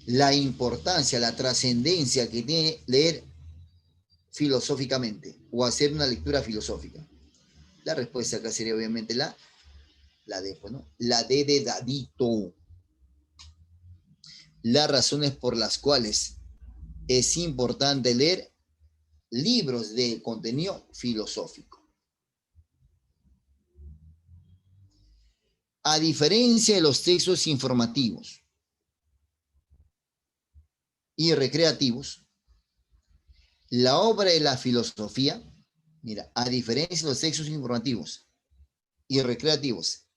la importancia, la trascendencia que tiene leer filosóficamente o hacer una lectura filosófica. La respuesta acá sería obviamente la D, pues, ¿no? La D de dadito. Las razones por las cuales es importante leer libros de contenido filosófico. A diferencia de los textos informativos y recreativos, la obra de la filosofía, mira, a diferencia de los textos informativos y recreativos,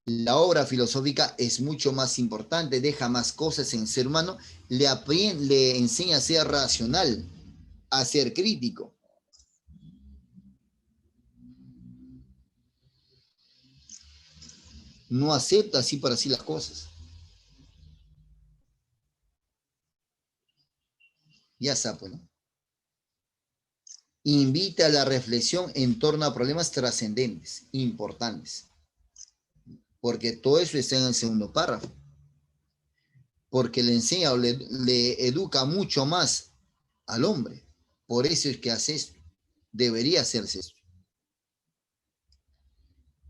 la obra filosófica es mucho más importante, deja más cosas en el ser humano, le enseña a ser racional, a ser crítico. No acepta así por así las cosas. Ya está, pues, ¿no? Invita a la reflexión en torno a problemas trascendentes, importantes, porque todo eso está en el segundo párrafo, porque le enseña o le educa mucho más al hombre. Por eso es que hace esto. Debería hacerse esto.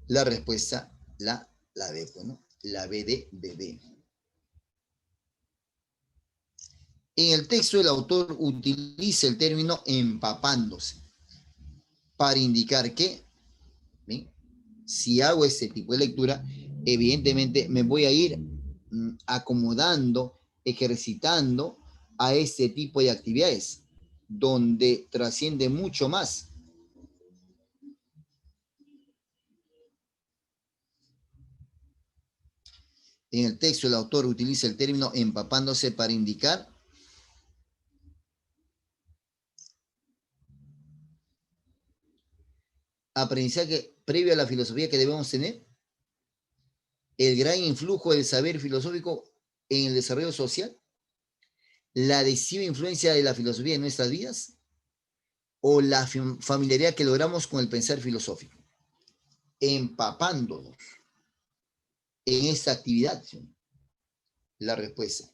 La respuesta, la B, pues, ¿no? La B de bebé. En el texto el autor utiliza el término empapándose para indicar que, ¿bien? Si hago este tipo de lectura, evidentemente me voy a ir acomodando, ejercitando a este tipo de actividades, donde trasciende mucho más. En el texto el autor utiliza el término empapándose para indicar aprendizaje previo a la filosofía que debemos tener, el gran influjo del saber filosófico en el desarrollo social, la decisiva influencia de la filosofía en nuestras vidas o la familiaridad que logramos con el pensar filosófico, empapándonos en esta actividad. La respuesta,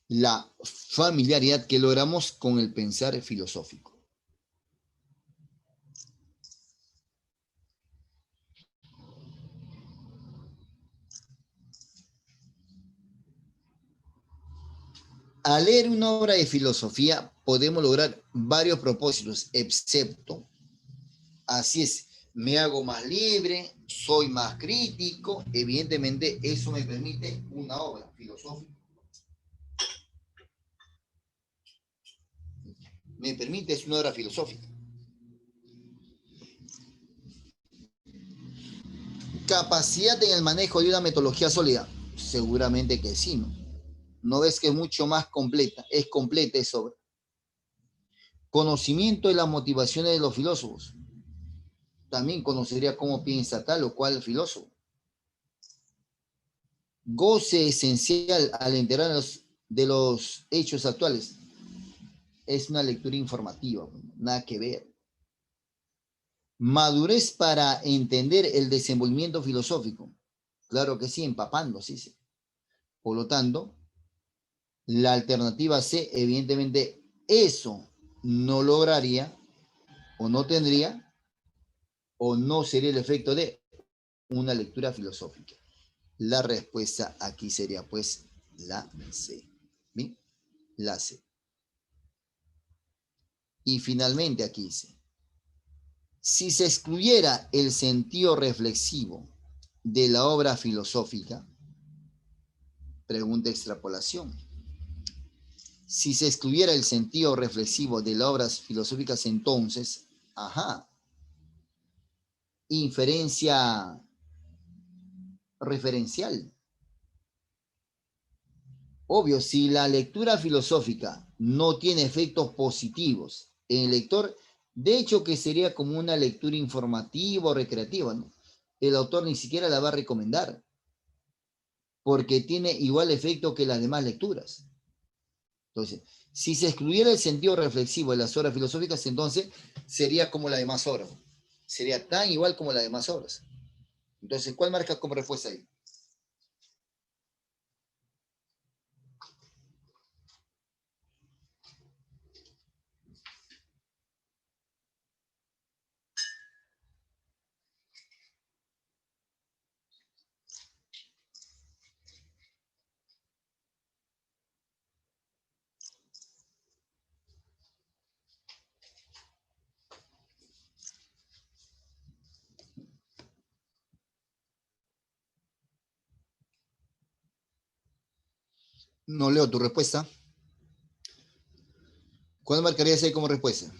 la familiaridad que logramos con el pensar filosófico. Al leer una obra de filosofía podemos lograr varios propósitos, excepto, así es, me hago más libre, soy más crítico, evidentemente eso me permite una obra filosófica. Me permite es una obra filosófica. Capacidad en el manejo de una metodología sólida, seguramente que sí, ¿no? ¿No ves que es mucho más completa? Es completa esa obra. Conocimiento de las motivaciones de los filósofos. También conocería cómo piensa tal o cual filósofo. Goce esencial al enterarnos de los hechos actuales. Es una lectura informativa, nada que ver. Madurez para entender el desenvolvimiento filosófico. Claro que sí, empapando, sí. Por lo tanto, la alternativa C, evidentemente, eso no lograría o no tendría o no sería el efecto de una lectura filosófica. La respuesta aquí sería pues la C. ¿Bien? La C. Y finalmente aquí dice, si se excluyera el sentido reflexivo de la obra filosófica, pregunta extrapolación. Si se excluyera el sentido reflexivo de las obras filosóficas, entonces, inferencia referencial. Obvio, si la lectura filosófica no tiene efectos positivos en el lector, de hecho que sería como una lectura informativa o recreativa, ¿no? El autor ni siquiera la va a recomendar, porque tiene igual efecto que las demás lecturas. Entonces, si se excluyera el sentido reflexivo de las obras filosóficas, entonces sería como las demás obras. Sería tan igual como las demás obras. Entonces, ¿cuál marca como respuesta ahí? No leo tu respuesta. ¿Cuál marcarías ahí como respuesta?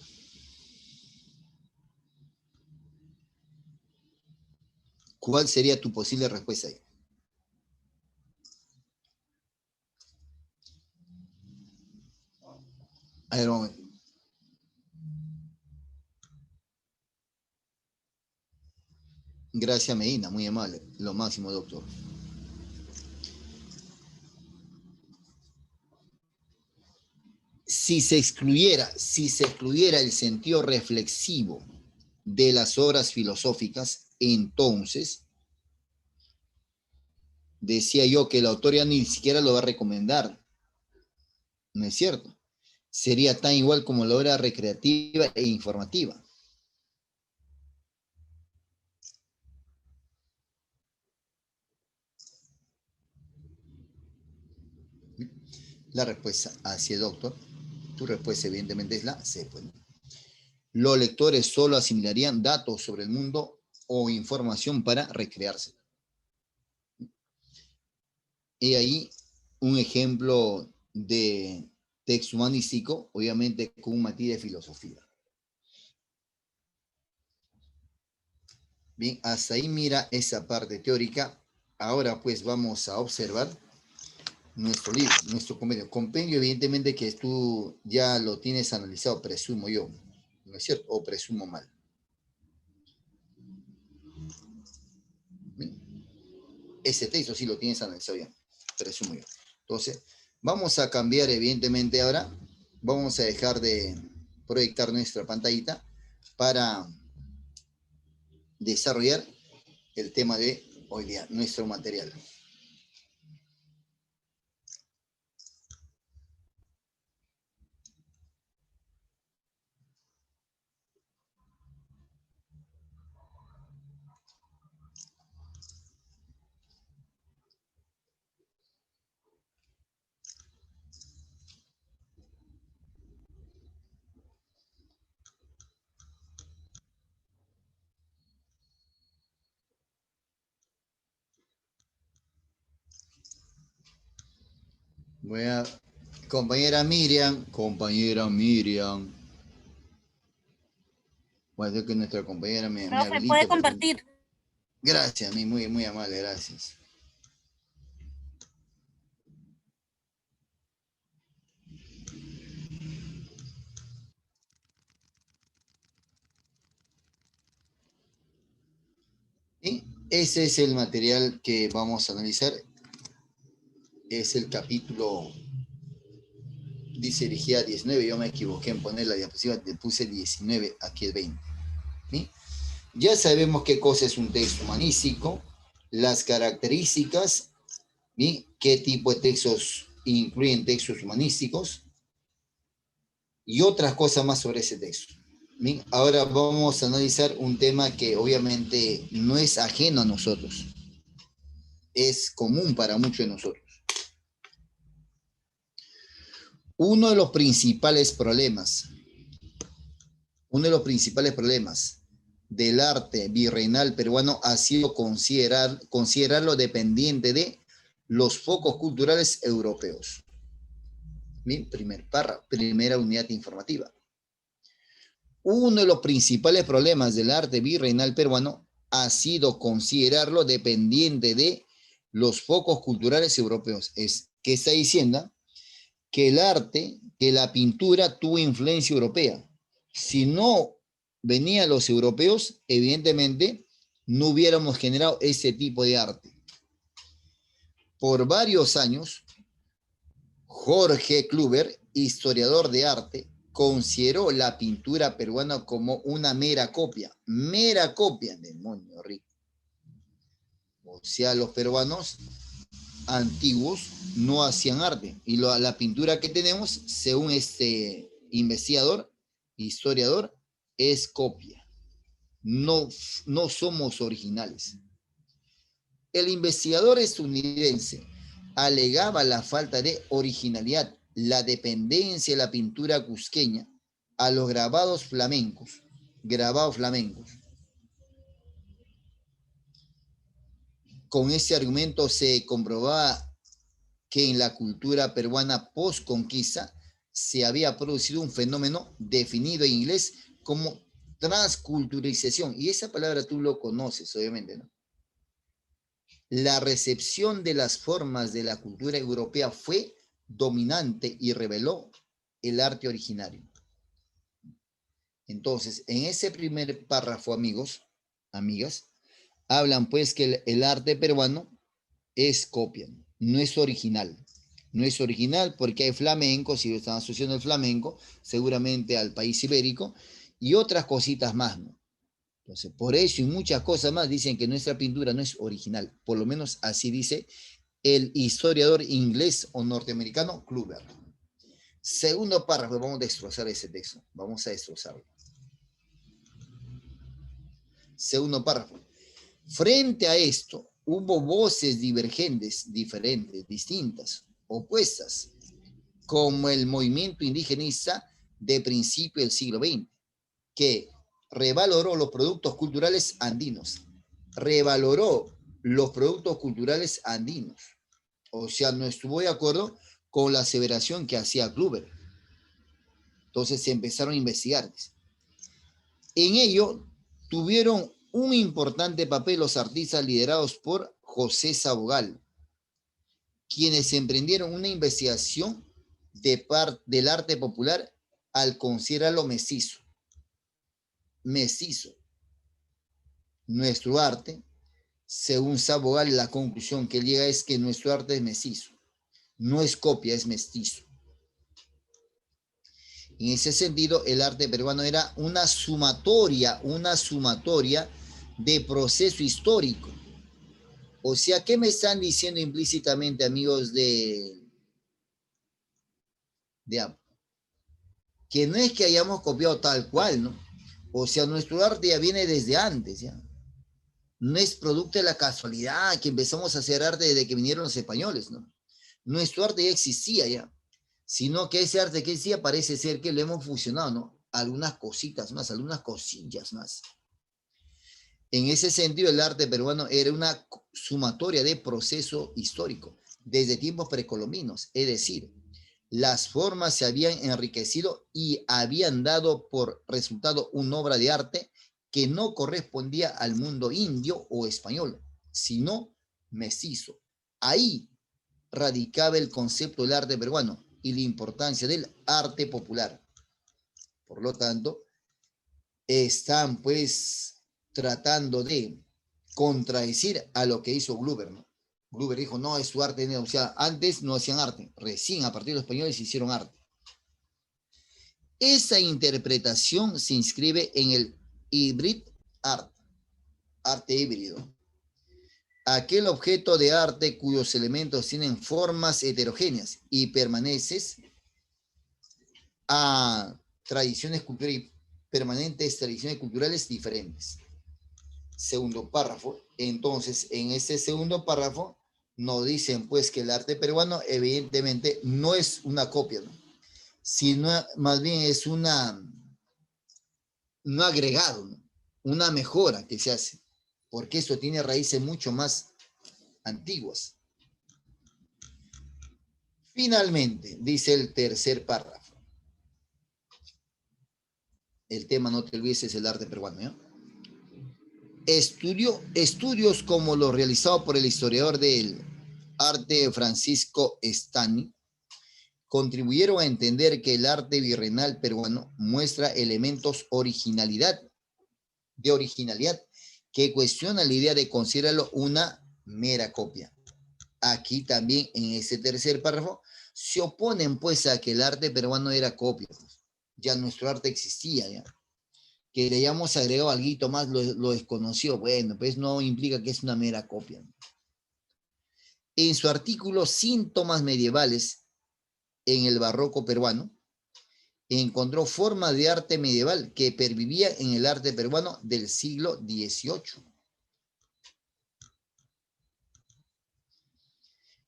¿Cuál sería tu posible respuesta ahí? A ver, un momento. Gracias, Medina, muy amable. Lo máximo, doctor. Si se excluyera el sentido reflexivo de las obras filosóficas, entonces decía yo que el autor ya ni siquiera lo va a recomendar. ¿No es cierto? Sería tan igual como la obra recreativa e informativa. La respuesta así es, doctor. Tu respuesta evidentemente es la C. Pues. Los lectores solo asimilarían datos sobre el mundo o información para recrearse. Y ahí un ejemplo de texto humanístico, obviamente con un matiz de filosofía. Bien, hasta ahí mira esa parte teórica. Ahora pues vamos a observar nuestro libro, nuestro compendio. Compendio evidentemente que tú ya lo tienes analizado, presumo yo, ¿no es cierto? O presumo mal. Bien. Ese texto sí lo tienes analizado ya, presumo yo. Entonces, vamos a cambiar evidentemente ahora, vamos a dejar de proyectar nuestra pantallita para desarrollar el tema de hoy día, nuestro material. Voy a... Compañera Miriam. Voy a hacer que nuestra compañera me Profe, puede habilite. compartir. Gracias, muy, muy amable, gracias. Y ese es el material que vamos a analizar. Es el capítulo, dice dirigida a 19, yo me equivoqué en poner la diapositiva, le puse 19, aquí es 20. ¿Sí? Ya sabemos qué cosa es un texto humanístico, las características, ¿sí? Qué tipo de textos incluyen textos humanísticos y otras cosas más sobre ese texto. ¿Sí? Ahora vamos a analizar un tema que obviamente no es ajeno a nosotros, es común para muchos de nosotros. Uno de los principales problemas del arte virreinal peruano ha sido considerarlo dependiente de los focos culturales europeos. Bien, primera unidad informativa. Uno de los principales problemas del arte virreinal peruano ha sido considerarlo dependiente de los focos culturales europeos. ¿Qué está diciendo? Que el arte, que la pintura tuvo influencia europea. Si no venían los europeos, evidentemente no hubiéramos generado ese tipo de arte. Por varios años, Jorge Kluber, historiador de arte, consideró la pintura peruana como una mera copia, demonio rico. O sea, los peruanos antiguos no hacían arte. Y la pintura que tenemos, según este investigador, historiador, es copia. No somos originales. El investigador estadounidense alegaba la falta de originalidad, la dependencia de la pintura cusqueña a los grabados flamencos. Con ese argumento se comprobaba que en la cultura peruana post-conquista se había producido un fenómeno definido en inglés como transculturalización. Y esa palabra tú lo conoces, obviamente, ¿no? La recepción de las formas de la cultura europea fue dominante y reveló el arte originario. Entonces, en ese primer párrafo, amigas, hablan pues que el arte peruano es copia, no es original. No es original porque hay flamenco, si están asociando el flamenco, seguramente al país ibérico, y otras cositas más, ¿no? Entonces, por eso y muchas cosas más dicen que nuestra pintura no es original. Por lo menos así dice el historiador inglés o norteamericano Kluber. Segundo párrafo, vamos a destrozar ese texto. Vamos a destrozarlo. Segundo párrafo. Frente a esto, hubo voces divergentes, diferentes, distintas, opuestas, como el movimiento indigenista de principio del siglo XX, que revaloró los productos culturales andinos. O sea, no estuvo de acuerdo con la aseveración que hacía Kluber. Entonces se empezaron a investigar. En ello tuvieron un importante papel los artistas liderados por José Sabogal, quienes emprendieron una investigación del arte popular al considerarlo mestizo. Nuestro arte, según Sabogal, la conclusión que llega es que nuestro arte es mestizo. No es copia, es mestizo. En ese sentido, el arte peruano era una sumatoria de proceso histórico. O sea, ¿qué me están diciendo implícitamente, amigos que no es que hayamos copiado tal cual, ¿no? O sea, nuestro arte ya viene desde antes, ¿ya? No es producto de la casualidad que empezamos a hacer arte desde que vinieron los españoles, ¿no? Nuestro arte ya existía ya, sino que ese arte que existía parece ser que lo hemos fusionado, ¿no? Algunas cositas más, algunas cosillas más. En ese sentido, el arte peruano era una sumatoria de proceso histórico. desde tiempos precolombinos, es decir, las formas se habían enriquecido y habían dado por resultado una obra de arte que no correspondía al mundo indio o español, sino mestizo. Ahí radicaba el concepto del arte peruano y la importancia del arte popular. Por lo tanto, están pues tratando de contradecir a lo que hizo Gruber, ¿no? Gruber dijo, no, es su arte, o sea, antes no hacían arte, recién a partir de los españoles hicieron arte. Esa interpretación se inscribe en el hybrid art, arte híbrido. Aquel objeto de arte cuyos elementos tienen formas heterogéneas y permaneces a tradiciones culturales permanentes, tradiciones culturales diferentes. Segundo párrafo. Entonces, en este segundo párrafo nos dicen pues que el arte peruano evidentemente no es una copia, ¿no? Sino más bien es un agregado, ¿no? Una mejora que se hace, porque esto tiene raíces mucho más antiguas. Finalmente, dice el tercer párrafo, el tema, no te olvides, es el arte peruano, ¿no? Estudios como los realizados por el historiador del arte Francisco Stani contribuyeron a entender que el arte virreinal peruano muestra elementos de originalidad que cuestiona la idea de considerarlo una mera copia. Aquí también en ese tercer párrafo se oponen pues a que el arte peruano era copia. Ya nuestro arte existía, ya. Que le hayamos agregado algo más lo desconoció. Bueno, pues no implica que es una mera copia. En su artículo Síntomas medievales en el barroco peruano, encontró formas de arte medieval que pervivía en el arte peruano del siglo XVIII.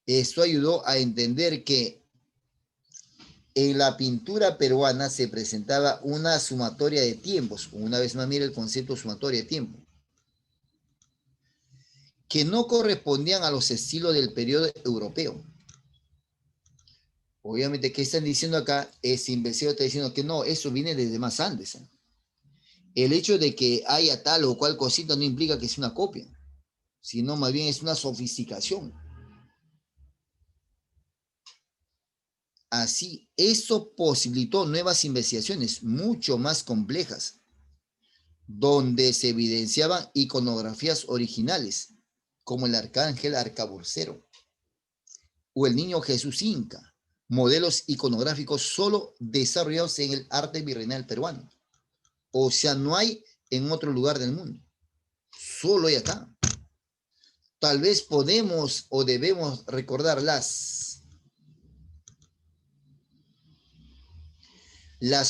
Esto ayudó a entender que en la pintura peruana se presentaba una sumatoria de tiempos. Una vez más, mira el concepto sumatoria de tiempo, que no correspondían a los estilos del periodo europeo. Obviamente, ¿qué están diciendo acá? Ese investigador está diciendo que no, eso viene desde más antes, ¿eh? El hecho de que haya tal o cual cosita no implica que sea una copia, sino más bien es una sofisticación. Así, eso posibilitó nuevas investigaciones mucho más complejas, donde se evidenciaban iconografías originales, como el arcángel arcabucero o el niño Jesús Inca, modelos iconográficos solo desarrollados en el arte virreinal peruano. O sea, no hay en otro lugar del mundo, solo hay acá. Tal vez podemos o debemos recordar las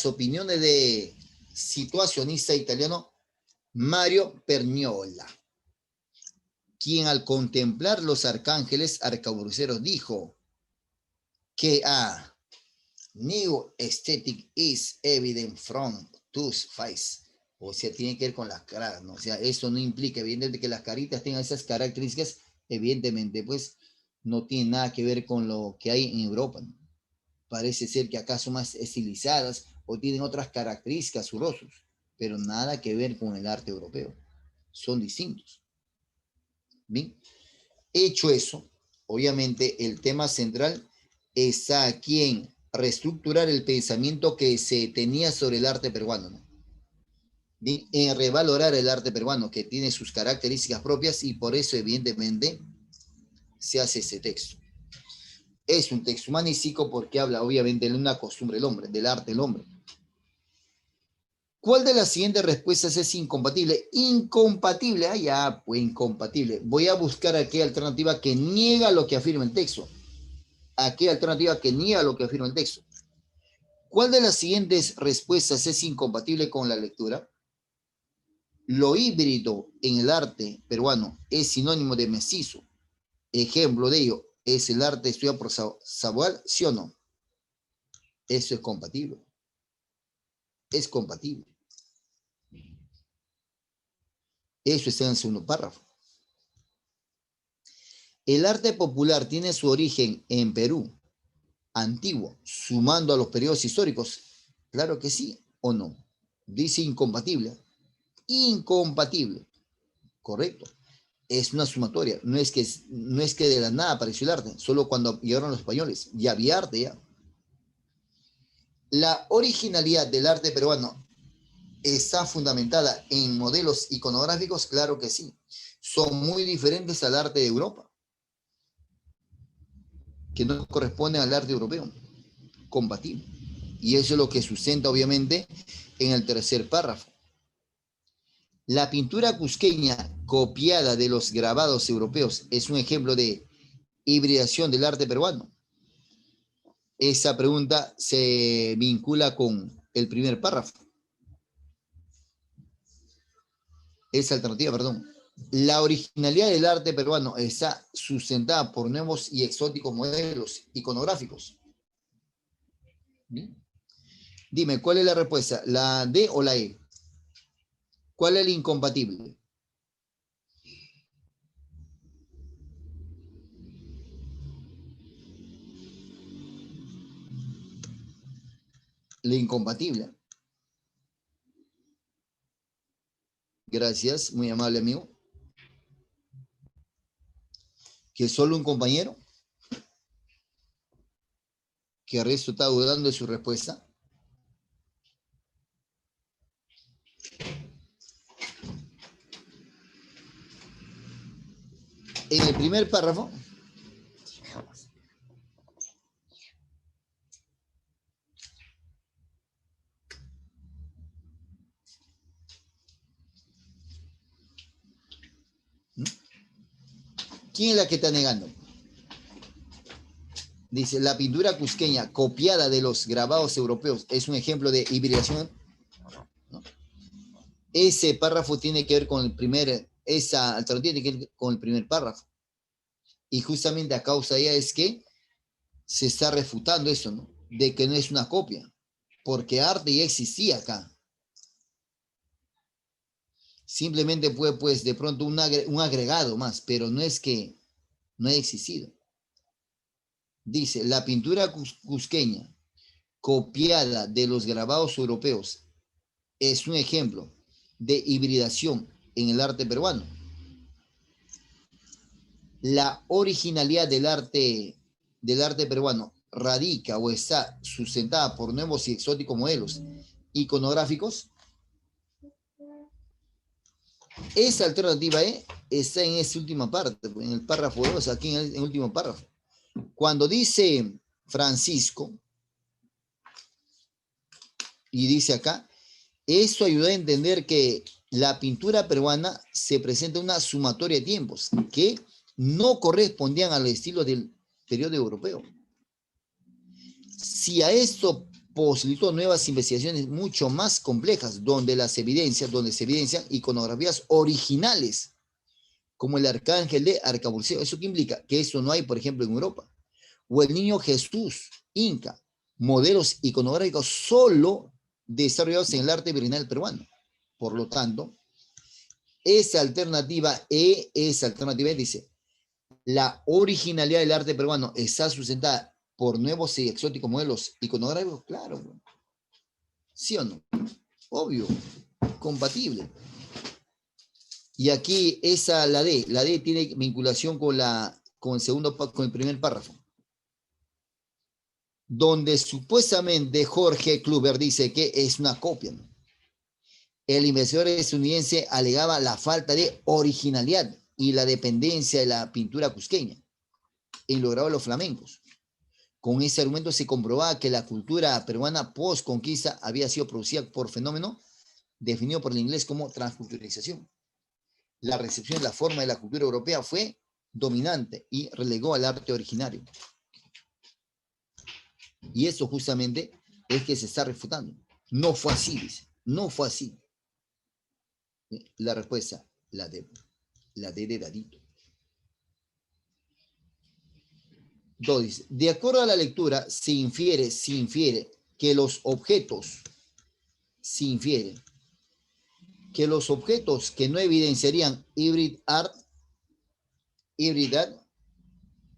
opiniones de situacionista italiano Mario Perniola, quien al contemplar los arcángeles arcabuceros dijo que new aesthetic is evident from those face. O sea, tiene que ver con las caras, ¿no? O sea, eso no implica, evidentemente, que las caritas tengan esas características, evidentemente, pues, no tiene nada que ver con lo que hay en Europa, ¿no? Parece ser que acá son más estilizadas o tienen otras características, sus rostros, pero nada que ver con el arte europeo. Son distintos. Bien, hecho eso, obviamente el tema central está aquí en reestructurar el pensamiento que se tenía sobre el arte peruano, ¿no? Bien, en revalorar el arte peruano, que tiene sus características propias y por eso, evidentemente, se hace ese texto. Es un texto humanístico porque habla, obviamente, de una costumbre del hombre, del arte del hombre. ¿Cuál de las siguientes respuestas es incompatible? Incompatible, pues incompatible. Voy a buscar aquella alternativa que niega lo que afirma el texto. Aquella alternativa que niega lo que afirma el texto. ¿Cuál de las siguientes respuestas es incompatible con la lectura? Lo híbrido en el arte peruano es sinónimo de mestizo. Ejemplo de ello es el arte estudiado por Saboal, ¿sí o no? Eso es compatible. Es compatible. Eso está en el segundo párrafo. ¿El arte popular tiene su origen en Perú, antiguo, sumando a los periodos históricos? Claro que sí o no. Dice incompatible. Incompatible. Correcto. Es una sumatoria. No es que de la nada apareció el arte. Solo cuando llegaron los españoles. Ya había arte ya. La originalidad del arte peruano está fundamentada en modelos iconográficos. Claro que sí. Son muy diferentes al arte de Europa, que no corresponde al arte europeo. Compatible. Y eso es lo que sustenta, obviamente, en el tercer párrafo. La pintura cusqueña copiada de los grabados europeos es un ejemplo de hibridación del arte peruano. Esa pregunta se vincula con el primer párrafo. Esa alternativa, perdón. La originalidad del arte peruano está sustentada por nuevos y exóticos modelos iconográficos. ¿Bien? Dime, ¿cuál es la respuesta? ¿La D o la E? ¿Cuál es el incompatible? La incompatible. Gracias, muy amable amigo. ¿Que solo un compañero? ¿Que Resto está dudando de su respuesta? En el primer párrafo, ¿quién es la que está negando? Dice, la pintura cusqueña copiada de los grabados europeos es un ejemplo de hibridación, ¿no? Ese párrafo tiene que ver con el primer, esa alternativa tiene que ver con el primer párrafo. Y justamente a causa de ella es que se está refutando eso, ¿no? De que no es una copia, porque arte ya existía acá. Simplemente fue, pues, de pronto un agregado más, pero no es que no haya existido. Dice, la pintura cusqueña copiada de los grabados europeos es un ejemplo de hibridación en el arte peruano. La originalidad del arte peruano radica o está sustentada por nuevos y exóticos modelos iconográficos. Esa alternativa está en esta última parte, en el párrafo 2, aquí en el último párrafo. Cuando dice Francisco, y dice acá, eso ayuda a entender que la pintura peruana se presenta una sumatoria de tiempos que no correspondían al estilo del periodo europeo. Si a esto posibilitó nuevas investigaciones mucho más complejas, donde se evidencian iconografías originales, como el arcángel de Arcaburceo. ¿Eso qué implica? Que eso no hay, por ejemplo, en Europa. O el niño Jesús, Inca, modelos iconográficos solo desarrollados en el arte virreinal peruano. Por lo tanto, esa alternativa E dice, la originalidad del arte peruano está sustentada por nuevos y exóticos modelos iconográficos. Claro, ¿sí o no? Obvio, compatible. Y aquí la D tiene vinculación con el primer párrafo, donde supuestamente Jorge Kluber dice que es una copia, ¿no? El investigador estadounidense alegaba la falta de originalidad y la dependencia de la pintura cusqueña en lo grabado de los flamencos. Con ese argumento se comprobaba que la cultura peruana post-conquista había sido producida por fenómeno definido por el inglés como transculturalización. La recepción de la forma de la cultura europea fue dominante y relegó al arte originario. Y eso justamente es que se está refutando. No fue así, dice. No fue así. La respuesta, la D de dadito. 2 dice, de acuerdo a la lectura, se infiere que los objetos, que no evidenciarían hibridad,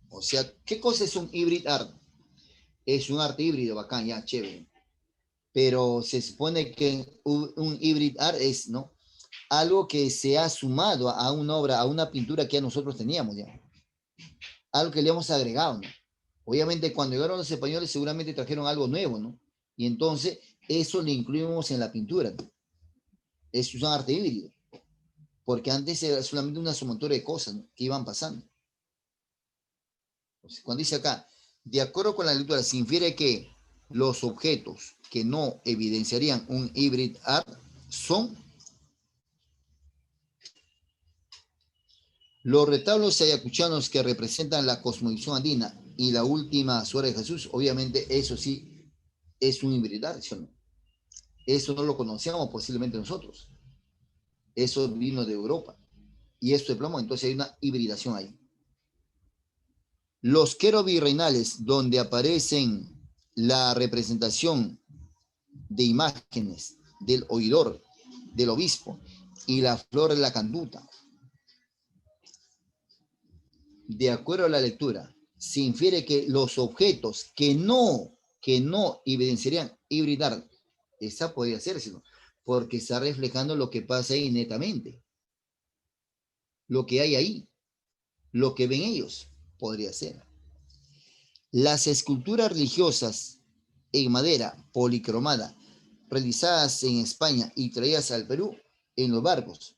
O sea, ¿qué cosa es un hybrid art? Es un arte híbrido, bacán, ya, chévere. Pero se supone que un hybrid art es, ¿no? Algo que se ha sumado a una obra, a una pintura que ya nosotros teníamos ya. Algo que le hemos agregado, ¿no? Obviamente cuando llegaron los españoles seguramente trajeron algo nuevo, ¿no? Y entonces eso le incluimos en la pintura, ¿no? Es un arte híbrido, porque antes era solamente una sumatoria de cosas, ¿no?, que iban pasando. Entonces, cuando dice acá, de acuerdo con la lectura, se infiere que los objetos que no evidenciarían un hybrid art son los retablos ayacuchanos que representan la cosmovisión andina y la última suera de Jesús. Obviamente eso sí es un hybrid art, ¿sí o no? Eso no lo conocíamos posiblemente nosotros. Eso vino de Europa. Y esto de plomo, entonces hay una hibridación ahí. Los querubirreinales, donde aparecen la representación de imágenes del oidor, del obispo, y la flor de la canduta. De acuerdo a la lectura, se infiere que los objetos que no evidenciarían hibridar, esa podría ser, porque está reflejando lo que pasa ahí netamente, lo que hay ahí, lo que ven ellos, podría ser. Las esculturas religiosas en madera policromada, realizadas en España y traídas al Perú en los barcos,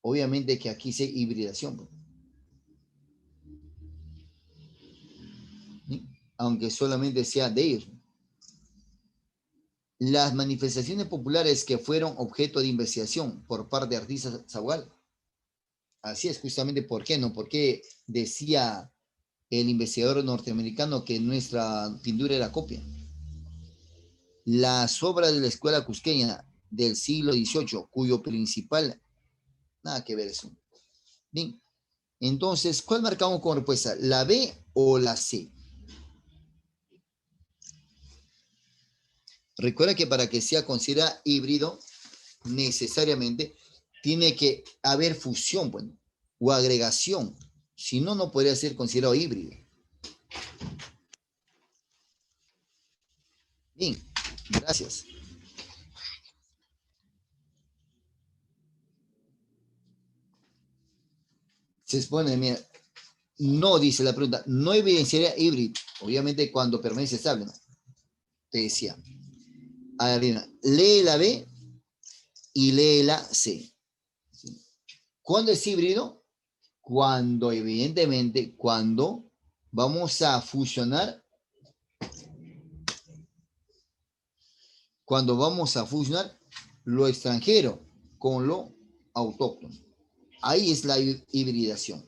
obviamente que aquí se hibridación, ¿sí?, aunque solamente sea de ellos. Las manifestaciones populares que fueron objeto de investigación por parte de artistas Zagual. Así es, justamente, ¿por qué no? Porque decía el investigador norteamericano que nuestra pintura era copia. Las obras de la escuela cusqueña del siglo XVIII, cuyo principal, nada que ver eso. Bien, entonces, ¿cuál marcamos como respuesta? ¿La B o la C? Recuerda que para que sea considerado híbrido, necesariamente tiene que haber fusión, bueno, o agregación. Si no, no podría ser considerado híbrido. Bien, gracias. Se expone, mira, no dice la pregunta, no evidenciaría híbrido, obviamente cuando permanece estable, ¿no? Te decía, Adriana, lee la B y lee la C. ¿Cuándo es híbrido? Cuando, evidentemente, cuando vamos a fusionar, lo extranjero con lo autóctono. Ahí es la hibridación.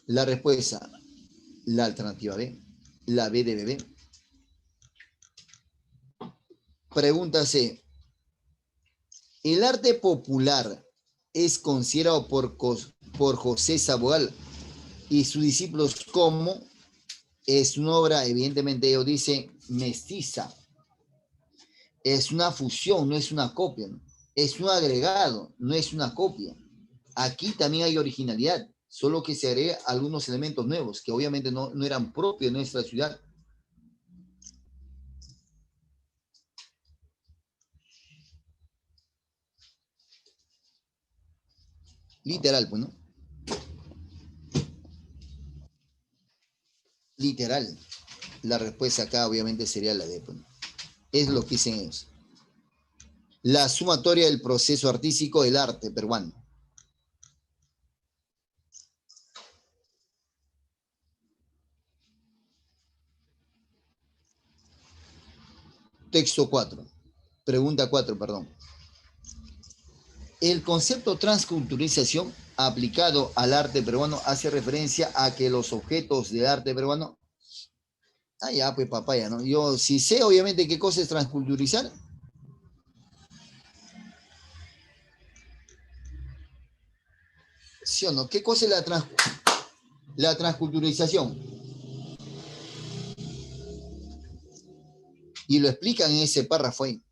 La respuesta, la alternativa B, la B de bebé. Pregunta C. ¿El arte popular es considerado por José Sabogal y sus discípulos como? Es una obra, evidentemente ellos dicen, mestiza. Es una fusión, no es una copia, ¿no? Es un agregado, no es una copia. Aquí también hay originalidad, solo que se agrega algunos elementos nuevos que obviamente no eran propios de nuestra ciudad. Literal, pues, ¿no? Literal. La respuesta acá obviamente sería la D, pues, ¿no? Es lo que dicen ellos. La sumatoria del proceso artístico del arte peruano. Texto 4. Pregunta 4, perdón. El concepto transculturización aplicado al arte peruano hace referencia a que los objetos de arte peruano. Ah, ya, pues papaya, ¿no? Yo sí sé, obviamente, qué cosa es transculturizar. ¿Sí o no? ¿Qué cosa es la transculturización? Y lo explican en ese párrafo ahí.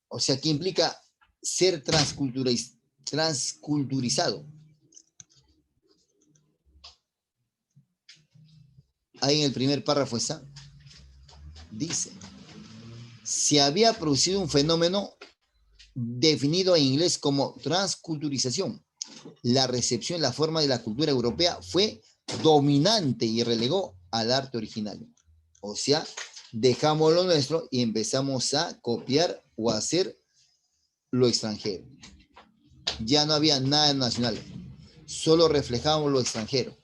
O sea, ¿qué implica ser transculturizado. Ahí en el primer párrafo está. Dice, se había producido un fenómeno definido en inglés como transculturización. La recepción, la forma de la cultura europea fue dominante y relegó al arte original. O sea, dejamos lo nuestro y empezamos a copiar o a hacer lo extranjero. Ya no había nada nacional, solo reflejábamos lo extranjero.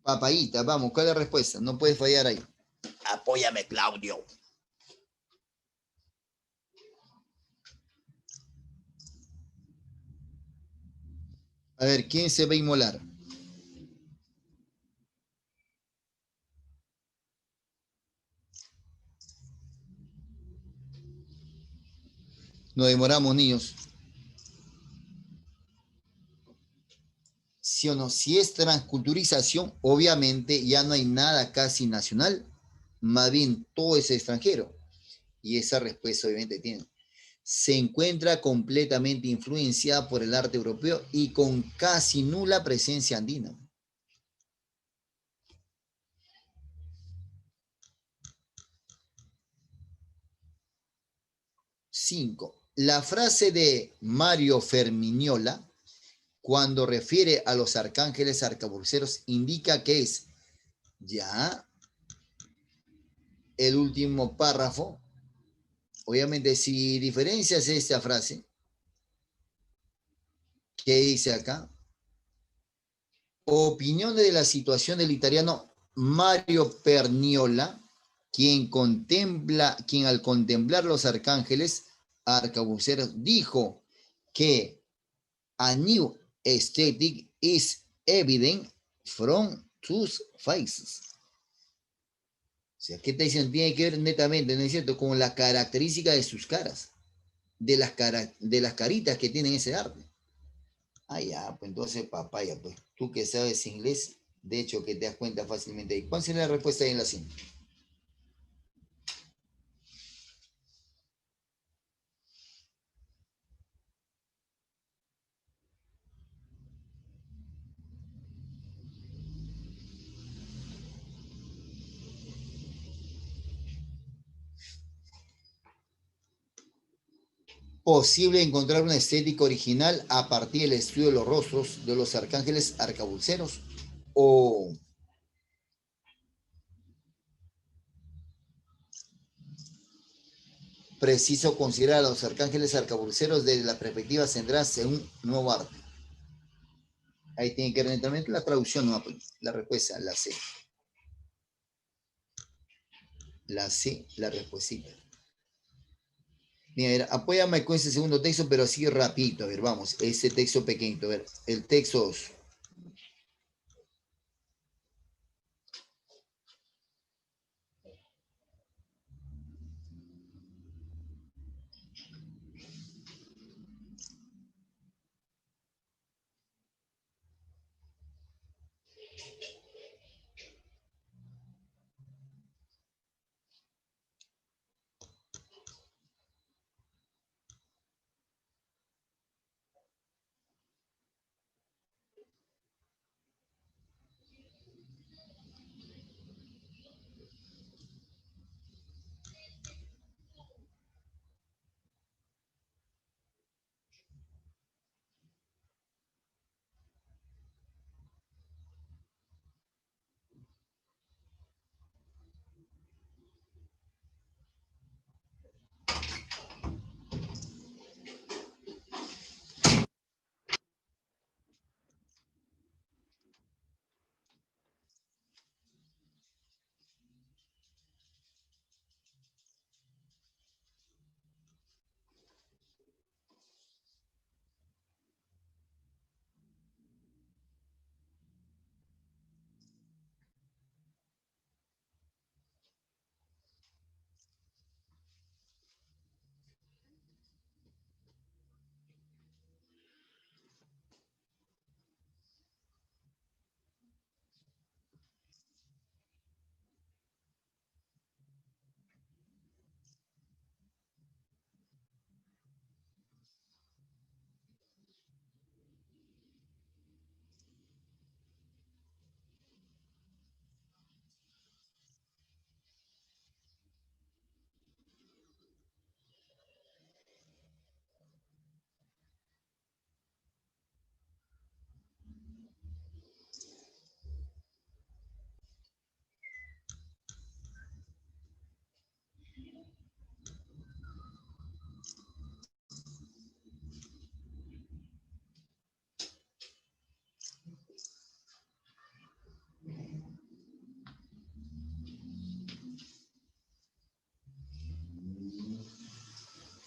Papayita, vamos, ¿cuál es la respuesta? No puedes fallar ahí. Apóyame, Claudio. A ver, ¿quién se va a inmolar? Nos demoramos, niños. ¿Sí o no? Si es transculturización, obviamente ya no hay nada casi nacional, más bien todo es extranjero. Y esa respuesta obviamente tiene. Se encuentra completamente influenciada por el arte europeo y con casi nula presencia andina. 5. La frase de Mario Fermignola, cuando refiere a los arcángeles arcabuceros, indica que es ya el último párrafo. Obviamente, si diferencias esta frase, ¿qué dice acá? Opinión de la situación del italiano Mario Perniola, quien al contemplar los arcángeles arcabuceros dijo que a new aesthetic is evident from two faces. O sea, ¿qué te dicen? Tiene que ver netamente, ¿no es cierto?, con la característica de sus caras, de las caritas que tienen ese arte. Ah, ya, pues entonces papaya, pues tú que sabes inglés, de hecho que te das cuenta fácilmente ahí. ¿Cuál sería la respuesta ahí en la 5? Posible encontrar una estética original a partir del estudio de los rostros de los arcángeles arcabuceros o preciso considerar a los arcángeles arcabuceros desde la perspectiva central según nuevo arte. Ahí tiene que ver netamente la traducción, no, la respuesta, la C. La C, la respuesta. Mira, a ver, apóyame con ese segundo texto, pero así rapidito. A ver, vamos, ese texto pequeñito. A ver, el texto 2.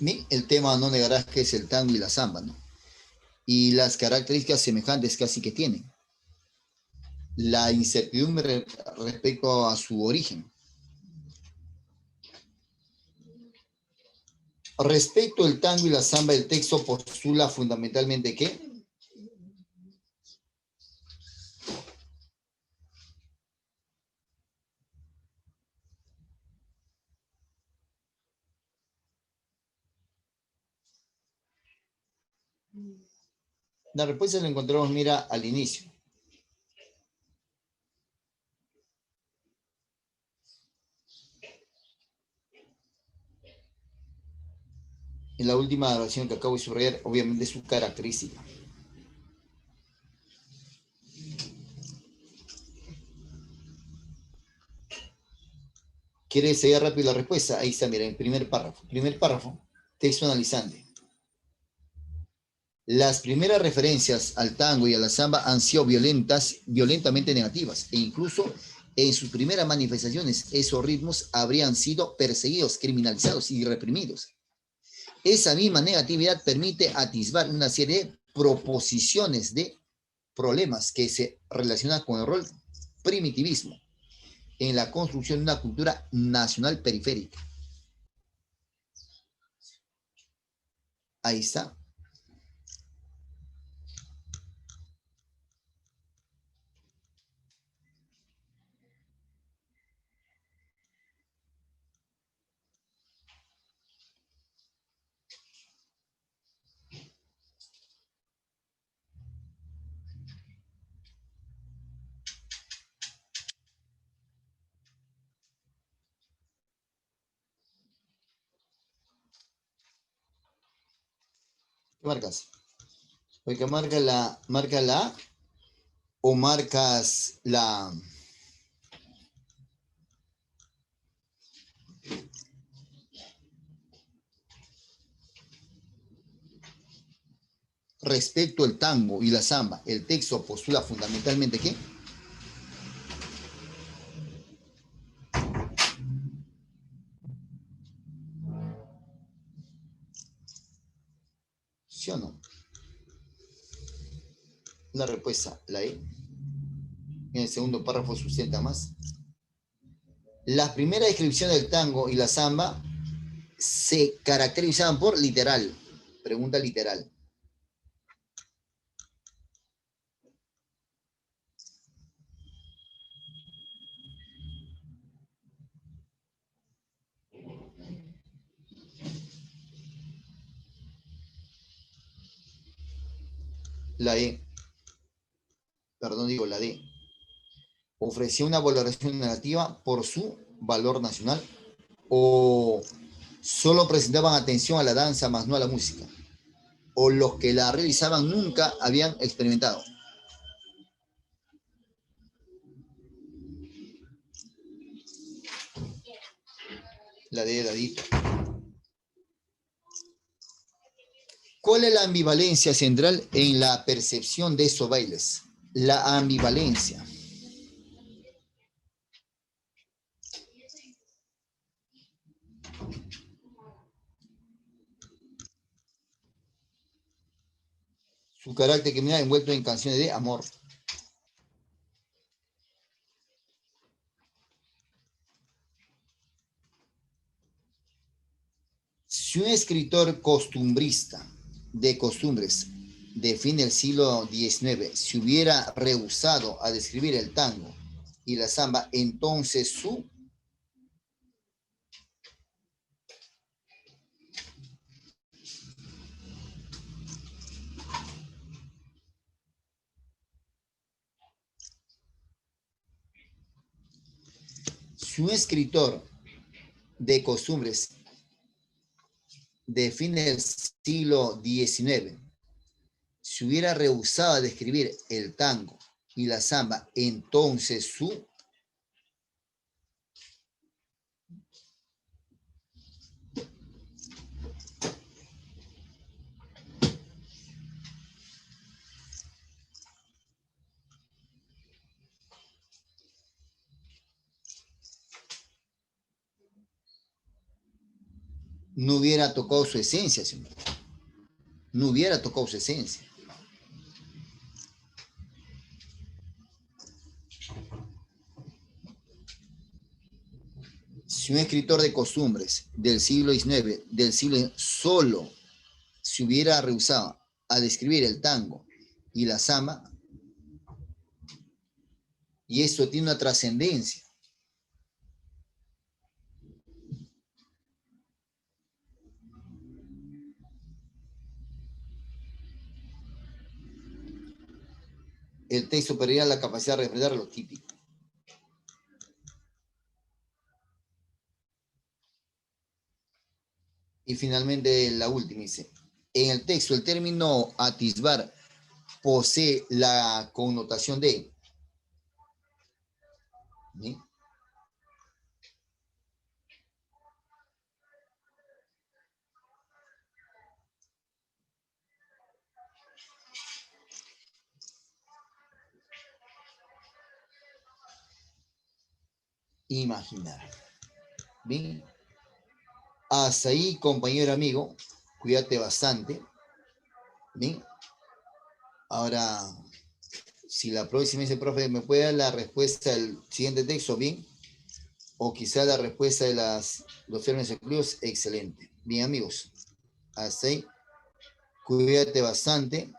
Bien, el tema no negarás que es el tango y la samba, ¿no? Y las características semejantes casi que tienen. La incertidumbre respecto a su origen. Respecto al tango y la samba, el texto postula fundamentalmente ¿qué? La respuesta la encontramos, mira, al inicio. En la última oración que acabo de subrayar, obviamente su característica. ¿Quieres seguir rápido la respuesta? Ahí está, mira, en el primer párrafo. Primer párrafo, texto analizante. Las primeras referencias al tango y a la samba han sido violentamente negativas, e incluso en sus primeras manifestaciones esos ritmos habrían sido perseguidos, criminalizados y reprimidos. Esa misma negatividad permite atisbar una serie de proposiciones de problemas que se relacionan con el rol primitivismo en la construcción de una cultura nacional periférica. Ahí está. ¿Qué marcas? Porque marca la o marcas la respecto al tango y la samba. El texto postula fundamentalmente ¿qué? ¿Sí o no? La respuesta, la E. En el segundo párrafo sustenta más. La primera descripción del tango y la samba se caracterizaban por literal. Pregunta literal. La E, perdón, digo la D. Ofrecía una valoración negativa por su valor nacional o solo presentaban atención a la danza más no a la música, o los que la realizaban nunca habían experimentado. La de Dadito. ¿Cuál es la ambivalencia central en la percepción de estos bailes? La ambivalencia. Su carácter criminal envuelto en canciones de amor. Si un escritor costumbrista de costumbres de fin del siglo XIX se hubiera rehusado a describir el tango y la samba, entonces si un escritor de costumbres de fin del siglo XIX se hubiera rehusado a describir el tango y la samba, entonces no hubiera tocado su esencia, señor. No hubiera tocado su esencia. Si un escritor de costumbres del siglo XIX, del siglo solo se hubiera rehusado a describir el tango y la samba, y esto tiene una trascendencia. El texto perdería la capacidad de reflejar lo típico. Y finalmente la última dice, en el texto el término atisbar posee la connotación de, ¿sí? Imaginar. Bien. Hasta ahí, compañero amigo, cuídate bastante. Bien. Ahora, si la próxima dice, profe, ¿me puede dar la respuesta del siguiente texto? Bien. O quizá la respuesta de los términos excluidos, excelente. Bien, amigos. Hasta ahí. Cuídate bastante.